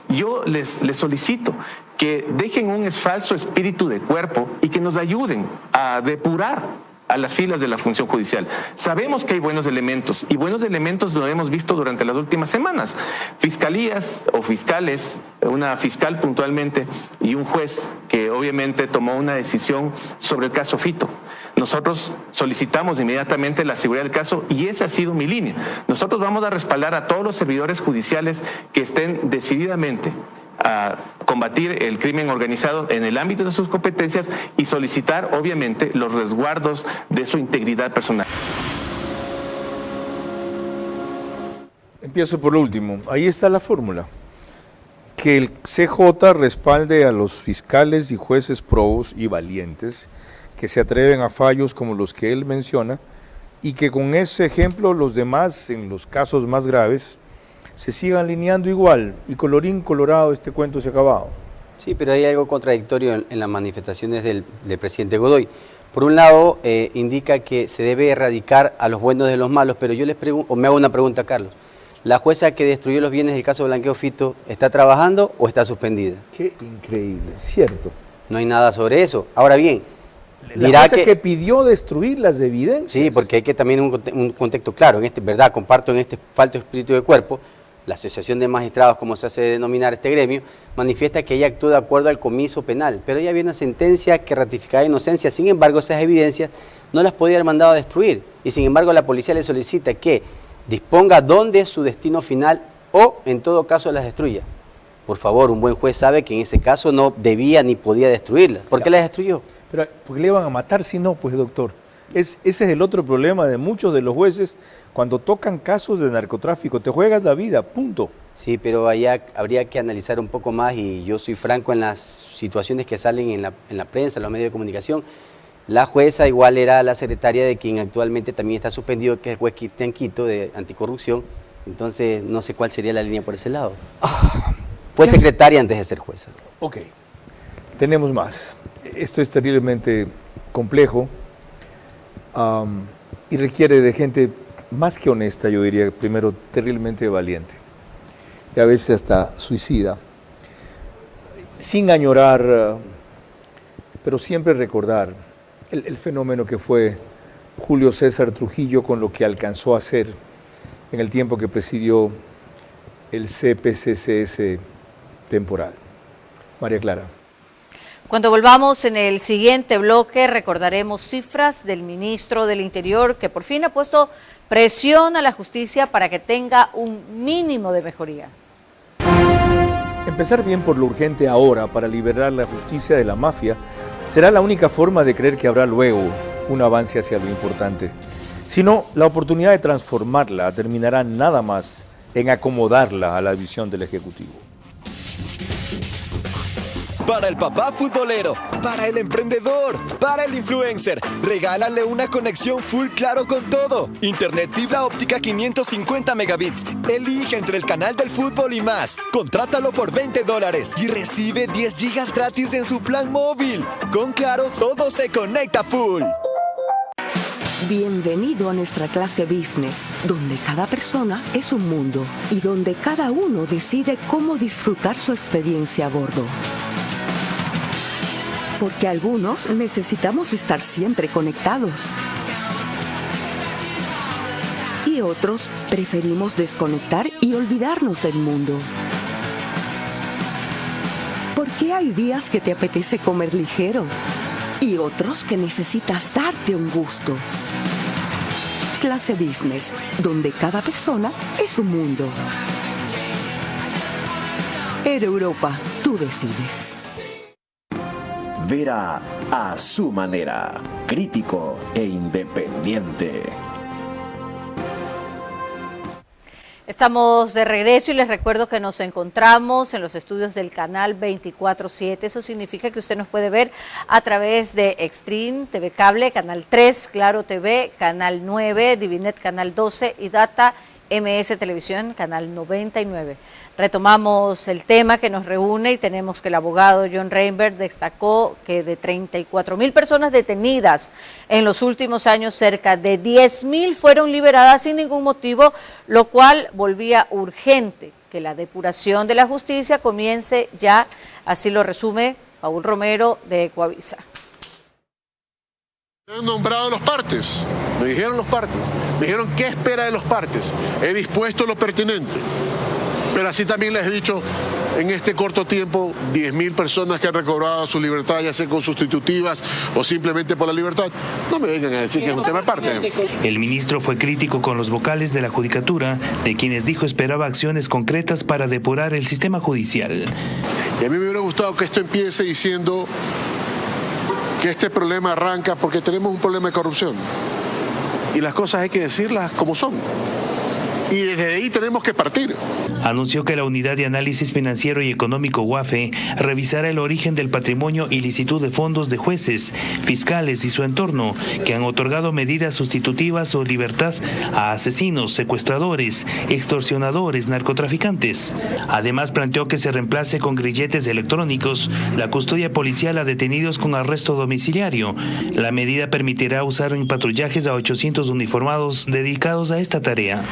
yo les solicito que dejen un falso espíritu de cuerpo y que nos ayuden a depurar a las filas de la función judicial. Sabemos que hay buenos elementos y buenos elementos lo hemos visto durante las últimas semanas. Fiscalías o fiscales, una fiscal puntualmente y un juez que obviamente tomó una decisión sobre el caso Fito. Nosotros solicitamos inmediatamente la seguridad del caso y esa ha sido mi línea. Nosotros vamos a respaldar a todos los servidores judiciales que estén decididamente a combatir el crimen organizado en el ámbito de sus competencias y solicitar, obviamente, los resguardos de su integridad personal. Empiezo por lo último. Ahí está la fórmula. Que el CJ respalde a los fiscales y jueces probos y valientes que se atreven a fallos como los que él menciona y que con ese ejemplo los demás, en los casos más graves, se sigan alineando igual y colorín colorado este cuento se ha acabado. Sí, pero hay algo contradictorio en las manifestaciones del presidente Godoy. Por un lado, indica que se debe erradicar a los buenos de los malos, pero yo les pregunto, o me hago una pregunta, Carlos. ¿La jueza que destruyó los bienes del caso Blanqueo Fito está trabajando o está suspendida? Qué increíble, cierto. No hay nada sobre eso. Ahora bien, la jueza que pidió destruir las evidencias. Sí, porque hay que también un contexto claro. ¿Verdad? Comparto en este falso espíritu de cuerpo. La Asociación de Magistrados, como se hace denominar este gremio, manifiesta que ella actuó de acuerdo al comiso penal, pero ya había una sentencia que ratificaba inocencia. Sin embargo, esas evidencias no las podía haber mandado a destruir y sin embargo la policía le solicita que disponga dónde es su destino final o en todo caso las destruya. Por favor, un buen juez sabe que en ese caso no debía ni podía destruirlas. ¿Por qué las destruyó? Pero ¿por qué le iban a matar si no, pues, doctor? Ese es el otro problema de muchos de los jueces cuando tocan casos de narcotráfico. Te juegas la vida, punto. Sí, pero allá habría que analizar un poco más y yo soy franco en las situaciones que salen en la prensa, en los medios de comunicación. La jueza igual era la secretaria de quien actualmente también está suspendido, que es el juez Cristian Quito de anticorrupción. Entonces no sé cuál sería la línea por ese lado. Fue secretaria antes de ser jueza. Ok, tenemos más. Esto es terriblemente complejo y requiere de gente más que honesta, yo diría, primero, terriblemente valiente y a veces hasta suicida, sin añorar, pero siempre recordar el fenómeno que fue Julio César Trujillo con lo que alcanzó a hacer en el tiempo que presidió el CPCCS temporal. María Clara. Cuando volvamos en el siguiente bloque recordaremos cifras del ministro del Interior que por fin ha puesto presión a la justicia para que tenga un mínimo de mejoría. Empezar bien por lo urgente ahora para liberar la justicia de la mafia será la única forma de creer que habrá luego un avance hacia lo importante. Si no, la oportunidad de transformarla terminará nada más en acomodarla a la visión del Ejecutivo. Para el papá futbolero, para el emprendedor, para el influencer, regálale una conexión full claro con todo. Internet fibra óptica 550 megabits. Elige entre el canal del fútbol y más. Contrátalo por $20 y recibe 10 gigas gratis en su plan móvil. Con Claro, todo se conecta full. Bienvenido a nuestra clase Business, donde cada persona es un mundo y donde cada uno decide cómo disfrutar su experiencia a bordo. Porque algunos necesitamos estar siempre conectados. Y otros preferimos desconectar y olvidarnos del mundo. Porque hay días que te apetece comer ligero y otros que necesitas darte un gusto. Clase Business, donde cada persona es un mundo. Air Europa, tú decides. Vera a su manera, crítico e independiente. Estamos de regreso y les recuerdo que nos encontramos en los estudios del canal 24/7. Eso significa que usted nos puede ver a través de Extreme, TV Cable, Canal 3, Claro TV, Canal 9, Divinet, Canal 12 y Data MS Televisión, Canal 99. Retomamos el tema que nos reúne y tenemos que el abogado John Reinberg destacó que de 34.000 personas detenidas en los últimos años, cerca de 10.000 fueron liberadas sin ningún motivo, lo cual volvía urgente que la depuración de la justicia comience ya, así lo resume Paul Romero de Ecuavisa. Me han nombrado los partes, me dijeron los partes, me dijeron qué espera de los partes, he dispuesto lo pertinente, pero así también les he dicho en este corto tiempo 10.000 personas que han recobrado su libertad, ya sea con sustitutivas o simplemente por la libertad, no me vengan a decir que es un tema aparte. El ministro fue crítico con los vocales de la Judicatura, de quienes dijo esperaba acciones concretas para depurar el sistema judicial. Y a mí me hubiera gustado que esto empiece diciendo que este problema arranca porque tenemos un problema de corrupción y las cosas hay que decirlas como son y desde ahí tenemos que partir. Anunció que la Unidad de Análisis Financiero y Económico UAFE revisará el origen del patrimonio y licitud de fondos de jueces, fiscales y su entorno que han otorgado medidas sustitutivas o libertad a asesinos, secuestradores, extorsionadores, narcotraficantes. Además planteó que se reemplace con grilletes electrónicos la custodia policial a detenidos con arresto domiciliario. La medida permitirá usar en patrullajes a 800 uniformados dedicados a esta tarea.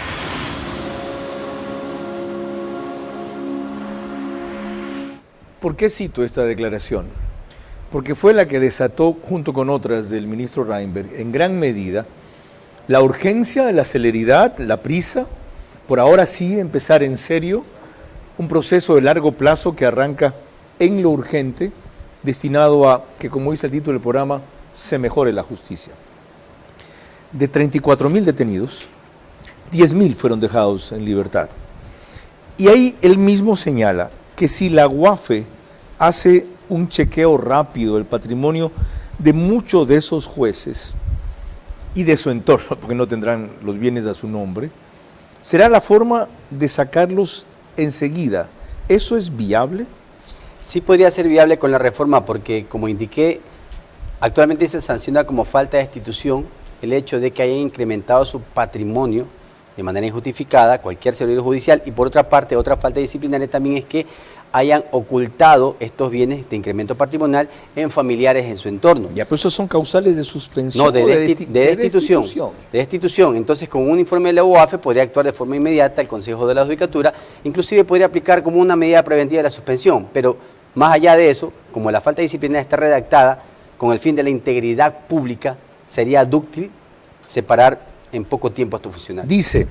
¿Por qué cito esta declaración? Porque fue la que desató, junto con otras del ministro Reinberg, en gran medida, la urgencia, la celeridad, la prisa, por ahora sí empezar en serio un proceso de largo plazo que arranca en lo urgente, destinado a que, como dice el título del programa, se mejore la justicia. De 34.000 detenidos, 10.000 fueron dejados en libertad. Y ahí él mismo señala que si la UAFE hace un chequeo rápido del patrimonio de muchos de esos jueces y de su entorno, porque no tendrán los bienes a su nombre, será la forma de sacarlos enseguida. ¿Eso es viable? Sí podría ser viable con la reforma porque, como indiqué, actualmente se sanciona como falta de destitución el hecho de que haya incrementado su patrimonio de manera injustificada cualquier servidor judicial, y por otra parte, otra falta disciplinaria también es que hayan ocultado estos bienes de incremento patrimonial en familiares en su entorno. Ya, pero esos son causales de suspensión. No, de destitución. De destitución. Entonces, con un informe de la UAFE podría actuar de forma inmediata el Consejo de la Judicatura, inclusive podría aplicar como una medida preventiva de la suspensión, pero más allá de eso, como la falta disciplinaria está redactada con el fin de la integridad pública, sería dúctil separar en poco tiempo a estos funcionarios. Dice,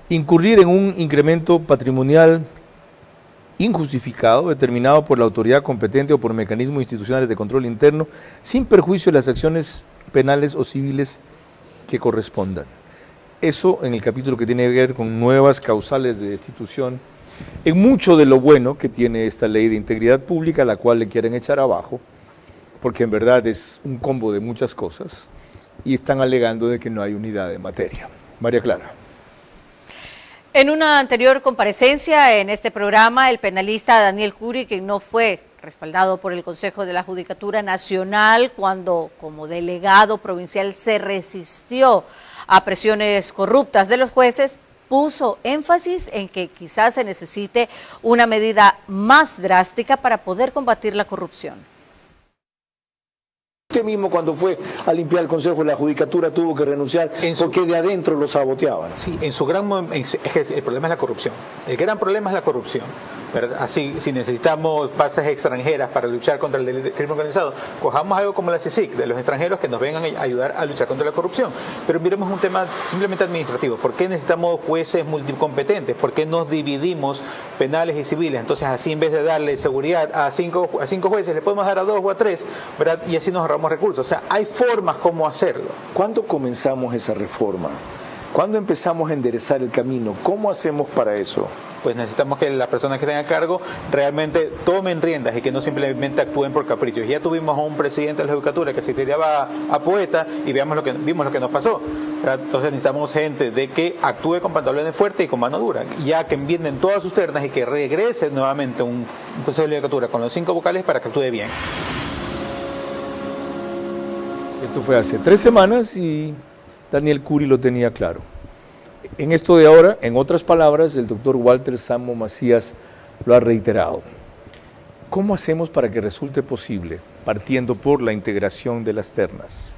incurrir en un incremento patrimonial injustificado, determinado por la autoridad competente o por mecanismos institucionales de control interno, sin perjuicio de las acciones penales o civiles que correspondan. Eso en el capítulo que tiene que ver con nuevas causales de destitución, en mucho de lo bueno que tiene esta ley de integridad pública, la cual le quieren echar abajo, porque en verdad es un combo de muchas cosas, y están alegando de que no hay unidad de materia. María Clara. En una anterior comparecencia en este programa, el penalista Daniel Curi, que no fue respaldado por el Consejo de la Judicatura Nacional cuando como delegado provincial se resistió a presiones corruptas de los jueces, puso énfasis en que quizás se necesite una medida más drástica para poder combatir la corrupción. Usted mismo cuando fue a limpiar el Consejo de la Judicatura tuvo que renunciar porque de adentro lo saboteaban. Sí, en su gran momento, el problema es la corrupción. El gran problema es la corrupción, ¿verdad? Así, si necesitamos bases extranjeras para luchar contra el crimen organizado, cojamos algo como la CICIG, de los extranjeros que nos vengan a ayudar a luchar contra la corrupción. Pero miremos un tema simplemente administrativo. ¿Por qué necesitamos jueces multicompetentes? ¿Por qué nos dividimos penales y civiles? Entonces, así en vez de darle seguridad a cinco jueces, le podemos dar a 2 o a 3, ¿verdad? Y así nos ahorramos recursos. O sea, hay formas como hacerlo. ¿Cuándo comenzamos esa reforma? ¿Cuándo empezamos a enderezar el camino? ¿Cómo hacemos para eso? Pues necesitamos que las personas que estén a cargo realmente tomen riendas y que no simplemente actúen por caprichos. Ya tuvimos a un presidente de la Judicatura que se tiraba a poeta y vimos lo que nos pasó. Entonces necesitamos gente de que actúe con pantalones fuertes y con mano dura, ya que envienden todas sus ternas y que regrese nuevamente un Consejo de la Judicatura con los 5 vocales para que actúe bien. Esto fue hace 3 semanas y Daniel Curi lo tenía claro. En esto de ahora, en otras palabras, el doctor Walter Samo Macías lo ha reiterado. ¿Cómo hacemos para que resulte posible, partiendo por la integración de las ternas?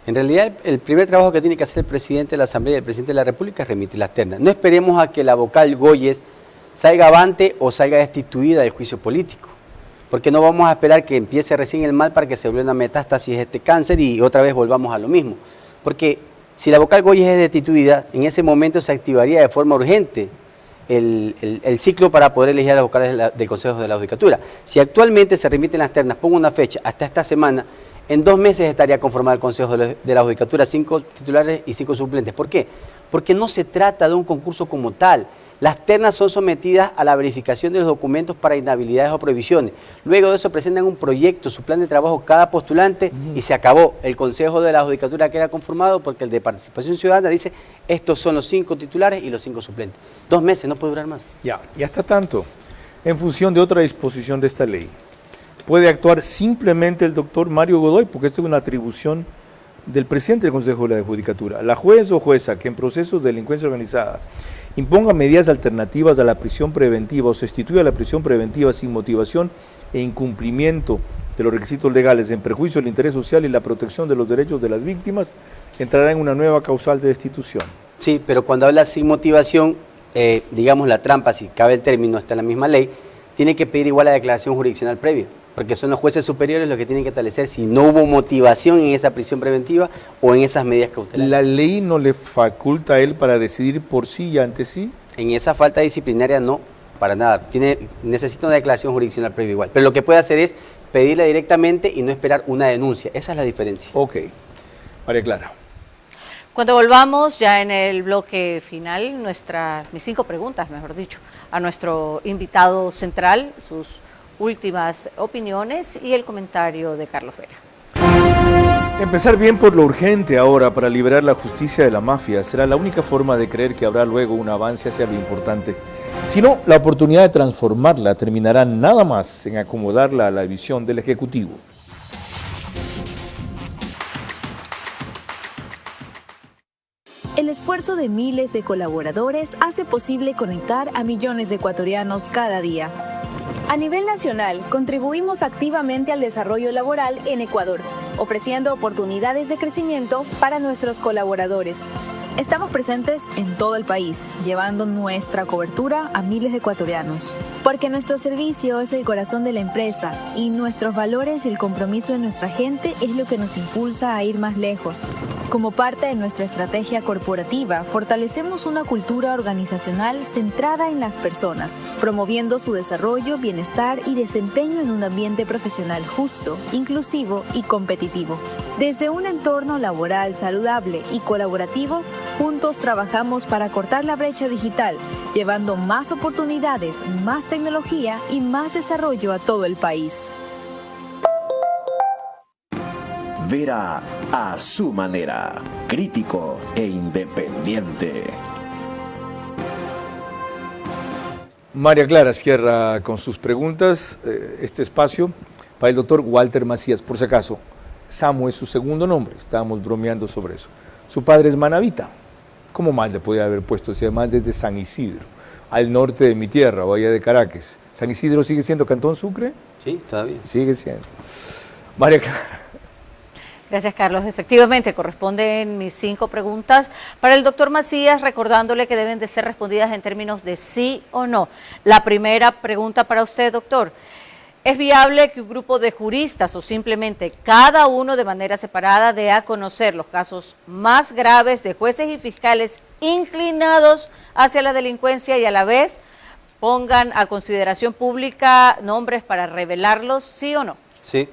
En realidad, el primer trabajo que tiene que hacer el presidente de la Asamblea y el presidente de la República es remitir las ternas. No esperemos a que la vocal Goyes salga avante o salga destituida del juicio político, porque no vamos a esperar que empiece recién el mal para que se vuelva una metástasis este cáncer y otra vez volvamos a lo mismo. Porque si la vocal Goyes es destituida, en ese momento se activaría de forma urgente el ciclo para poder elegir a los vocales del Consejo de la Judicatura. Si actualmente se remiten las ternas, pongo una fecha, hasta esta semana, en 2 meses estaría conformado el Consejo de la Judicatura, 5 titulares y 5 suplentes. ¿Por qué? Porque no se trata de un concurso como tal. Las ternas son sometidas a la verificación de los documentos para inhabilidades o prohibiciones. Luego de eso presentan un proyecto, su plan de trabajo cada postulante y se acabó. El Consejo de la Judicatura queda conformado porque el de Participación Ciudadana dice estos son los 5 titulares y los 5 suplentes. 2 meses, no puede durar más. Ya está tanto. En función de otra disposición de esta ley, puede actuar simplemente el doctor Mario Godoy, porque esto es una atribución del presidente del Consejo de la Judicatura. La juez o jueza que en procesos de delincuencia organizada imponga medidas alternativas a la prisión preventiva o sustituya la prisión preventiva sin motivación e incumplimiento de los requisitos legales en perjuicio del interés social y la protección de los derechos de las víctimas, entrará en una nueva causal de destitución. Sí, pero cuando habla sin motivación, digamos la trampa, si cabe el término, está en la misma ley, tiene que pedir igual la declaración jurisdiccional previa, porque son los jueces superiores los que tienen que establecer si no hubo motivación en esa prisión preventiva o en esas medidas cautelares. ¿La ley no le faculta a él para decidir por sí y ante sí? En esa falta disciplinaria no, para nada. Necesita una declaración jurisdiccional previa igual. Pero lo que puede hacer es pedirla directamente y no esperar una denuncia. Esa es la diferencia. Ok. María Clara. Cuando volvamos ya en el bloque final, mis 5 preguntas, mejor dicho, a nuestro invitado central, sus últimas opiniones y el comentario de Carlos Vera. Empezar bien por lo urgente ahora para liberar la justicia de la mafia será la única forma de creer que habrá luego un avance hacia lo importante. Si no, la oportunidad de transformarla terminará nada más en acomodarla a la visión del Ejecutivo. El esfuerzo de miles de colaboradores hace posible conectar a millones de ecuatorianos cada día. A nivel nacional, contribuimos activamente al desarrollo laboral en Ecuador, ofreciendo oportunidades de crecimiento para nuestros colaboradores. Estamos presentes en todo el país, llevando nuestra cobertura a miles de ecuatorianos. Porque nuestro servicio es el corazón de la empresa y nuestros valores y el compromiso de nuestra gente es lo que nos impulsa a ir más lejos. Como parte de nuestra estrategia corporativa, fortalecemos una cultura organizacional centrada en las personas, promoviendo su desarrollo, bienestar y desempeño en un ambiente profesional justo, inclusivo y competitivo. Desde un entorno laboral saludable y colaborativo, juntos trabajamos para cortar la brecha digital, llevando más oportunidades, más tecnología y más desarrollo a todo el país. Vera a su manera, crítico e independiente. María Clara cierra con sus preguntas este espacio para el doctor Walter Macías. Por si acaso, Samo es su segundo nombre, estábamos bromeando sobre eso. Su padre es manabita. ¿Cómo más le podía haber puesto? Si además es de San Isidro, al norte de mi tierra, o allá de Caracas. ¿San Isidro sigue siendo Cantón Sucre? Sí, todavía. Sigue siendo. María Clara, Gracias, Carlos. Efectivamente, corresponden mis 5 preguntas para el doctor Macías, recordándole que deben de ser respondidas en términos de sí o no. La primera pregunta para usted, doctor. ¿Es viable que un grupo de juristas o simplemente cada uno de manera separada dé a conocer los casos más graves de jueces y fiscales inclinados hacia la delincuencia y a la vez pongan a consideración pública nombres para revelarlos, sí o no? Sí.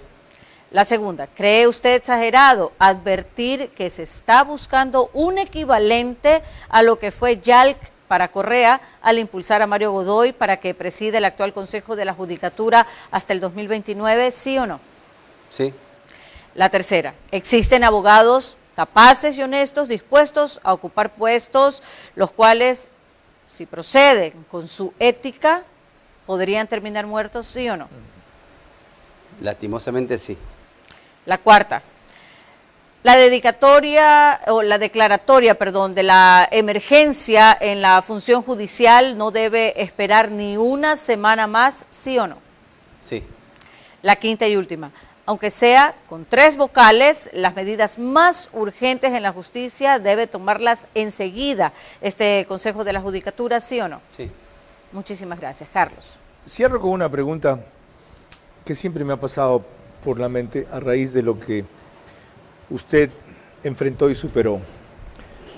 La segunda, ¿cree usted exagerado advertir que se está buscando un equivalente a lo que fue YALC para Correa al impulsar a Mario Godoy para que presida el actual Consejo de la Judicatura hasta el 2029, sí o no? Sí. La tercera, ¿existen abogados capaces y honestos dispuestos a ocupar puestos los cuales, si proceden con su ética, podrían terminar muertos, sí o no? Lastimosamente sí. La cuarta, la declaratoria de la emergencia en la función judicial no debe esperar ni una semana más, ¿sí o no? Sí. La quinta y última, aunque sea con 3 vocales, las medidas más urgentes en la justicia debe tomarlas enseguida este Consejo de la Judicatura, ¿sí o no? Sí. Muchísimas gracias, Carlos. Cierro con una pregunta que siempre me ha pasado por la mente a raíz de lo que usted enfrentó y superó,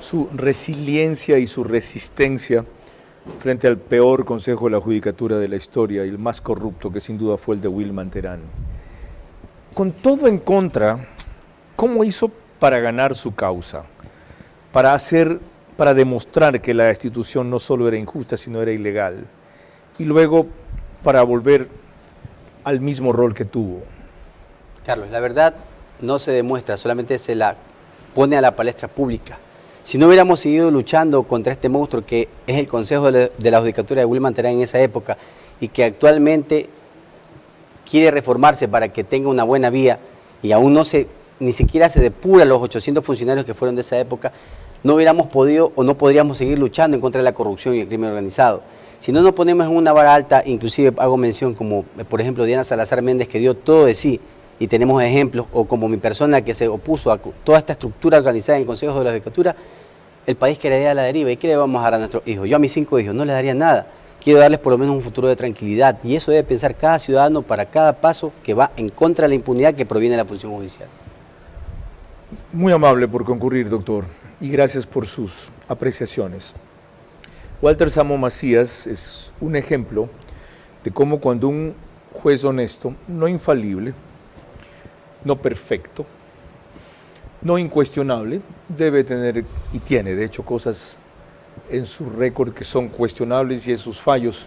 su resiliencia y su resistencia frente al peor Consejo de la Judicatura de la historia y el más corrupto, que sin duda fue el de Wilman Terán. Con todo en contra, ¿cómo hizo para ganar su causa? Para demostrar que la institución no solo era injusta, sino era ilegal. Y luego para volver al mismo rol que tuvo. Carlos, la verdad no se demuestra, solamente se la pone a la palestra pública. Si no hubiéramos seguido luchando contra este monstruo que es el Consejo de la Judicatura de Wilman Terán en esa época y que actualmente quiere reformarse para que tenga una buena vía y aún ni siquiera se depura los 800 funcionarios que fueron de esa época, no hubiéramos podido o no podríamos seguir luchando en contra de la corrupción y el crimen organizado. Si no nos ponemos en una vara alta, inclusive hago mención como por ejemplo Diana Salazar Méndez, que dio todo de sí, y tenemos ejemplos, o como mi persona que se opuso a toda esta estructura organizada en el Consejo de la Judicatura, el país quedaría a la deriva. ¿Y qué le vamos a dar a nuestros hijos? Yo a mis 5 hijos no les daría nada. Quiero darles por lo menos un futuro de tranquilidad, y eso debe pensar cada ciudadano para cada paso que va en contra de la impunidad que proviene de la función judicial. Muy amable por concurrir, doctor, y gracias por sus apreciaciones. Walter Samo Macías es un ejemplo de cómo cuando un juez honesto, no infalible, no perfecto, no incuestionable, debe tener, y tiene de hecho cosas en su récord que son cuestionables y en sus fallos,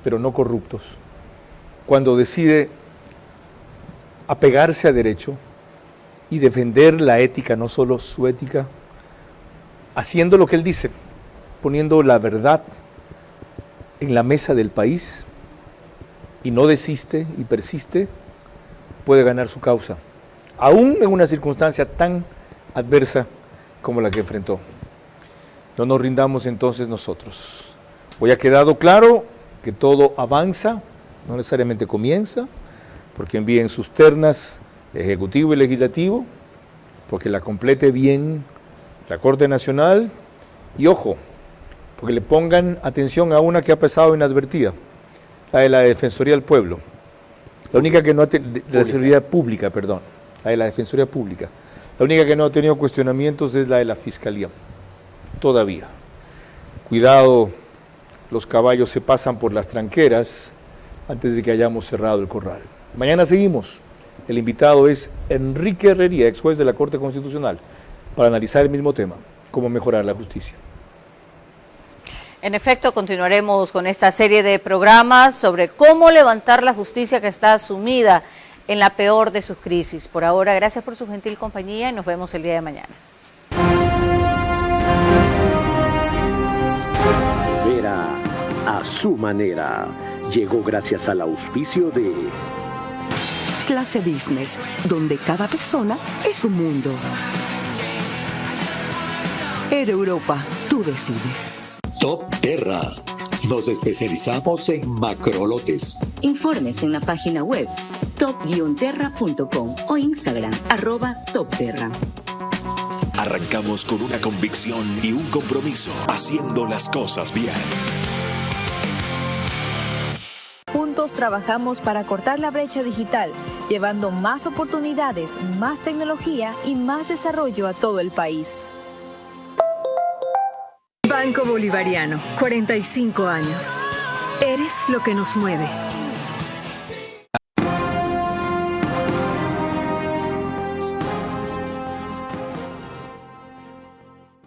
pero no corruptos. Cuando decide apegarse a derecho y defender la ética, no solo su ética, haciendo lo que él dice, poniendo la verdad en la mesa del país y no desiste y persiste, puede ganar su causa, aún en una circunstancia tan adversa como la que enfrentó. No nos rindamos entonces nosotros. Hoy ha quedado claro que todo avanza, no necesariamente comienza, porque envíen sus ternas Ejecutivo y Legislativo, porque la complete bien la Corte Nacional, y ojo, porque le pongan atención a una que ha pasado inadvertida, la de la Defensoría del Pueblo, la única que no ha de la Seguridad Pública, perdón, la de la Defensoría Pública, la única que no ha tenido cuestionamientos es la de la Fiscalía, todavía. Cuidado, los caballos se pasan por las tranqueras antes de que hayamos cerrado el corral. Mañana seguimos. El invitado es Enrique Herrería, ex juez de la Corte Constitucional, para analizar el mismo tema, cómo mejorar la justicia. En efecto, continuaremos con esta serie de programas sobre cómo levantar la justicia que está sumida en la peor de sus crisis. Por ahora, gracias por su gentil compañía y nos vemos el día de mañana. Vera a su manera llegó gracias al auspicio de Clase Business, donde cada persona es un mundo. Air Europa, tú decides. Top Terra. Nos especializamos en macrolotes. Informes en la página web top-terra.com o Instagram @topterra. Arrancamos con una convicción y un compromiso, haciendo las cosas bien. Juntos trabajamos para cortar la brecha digital, llevando más oportunidades, más tecnología y más desarrollo a todo el país. Banco Bolivariano, 45 años. Eres lo que nos mueve.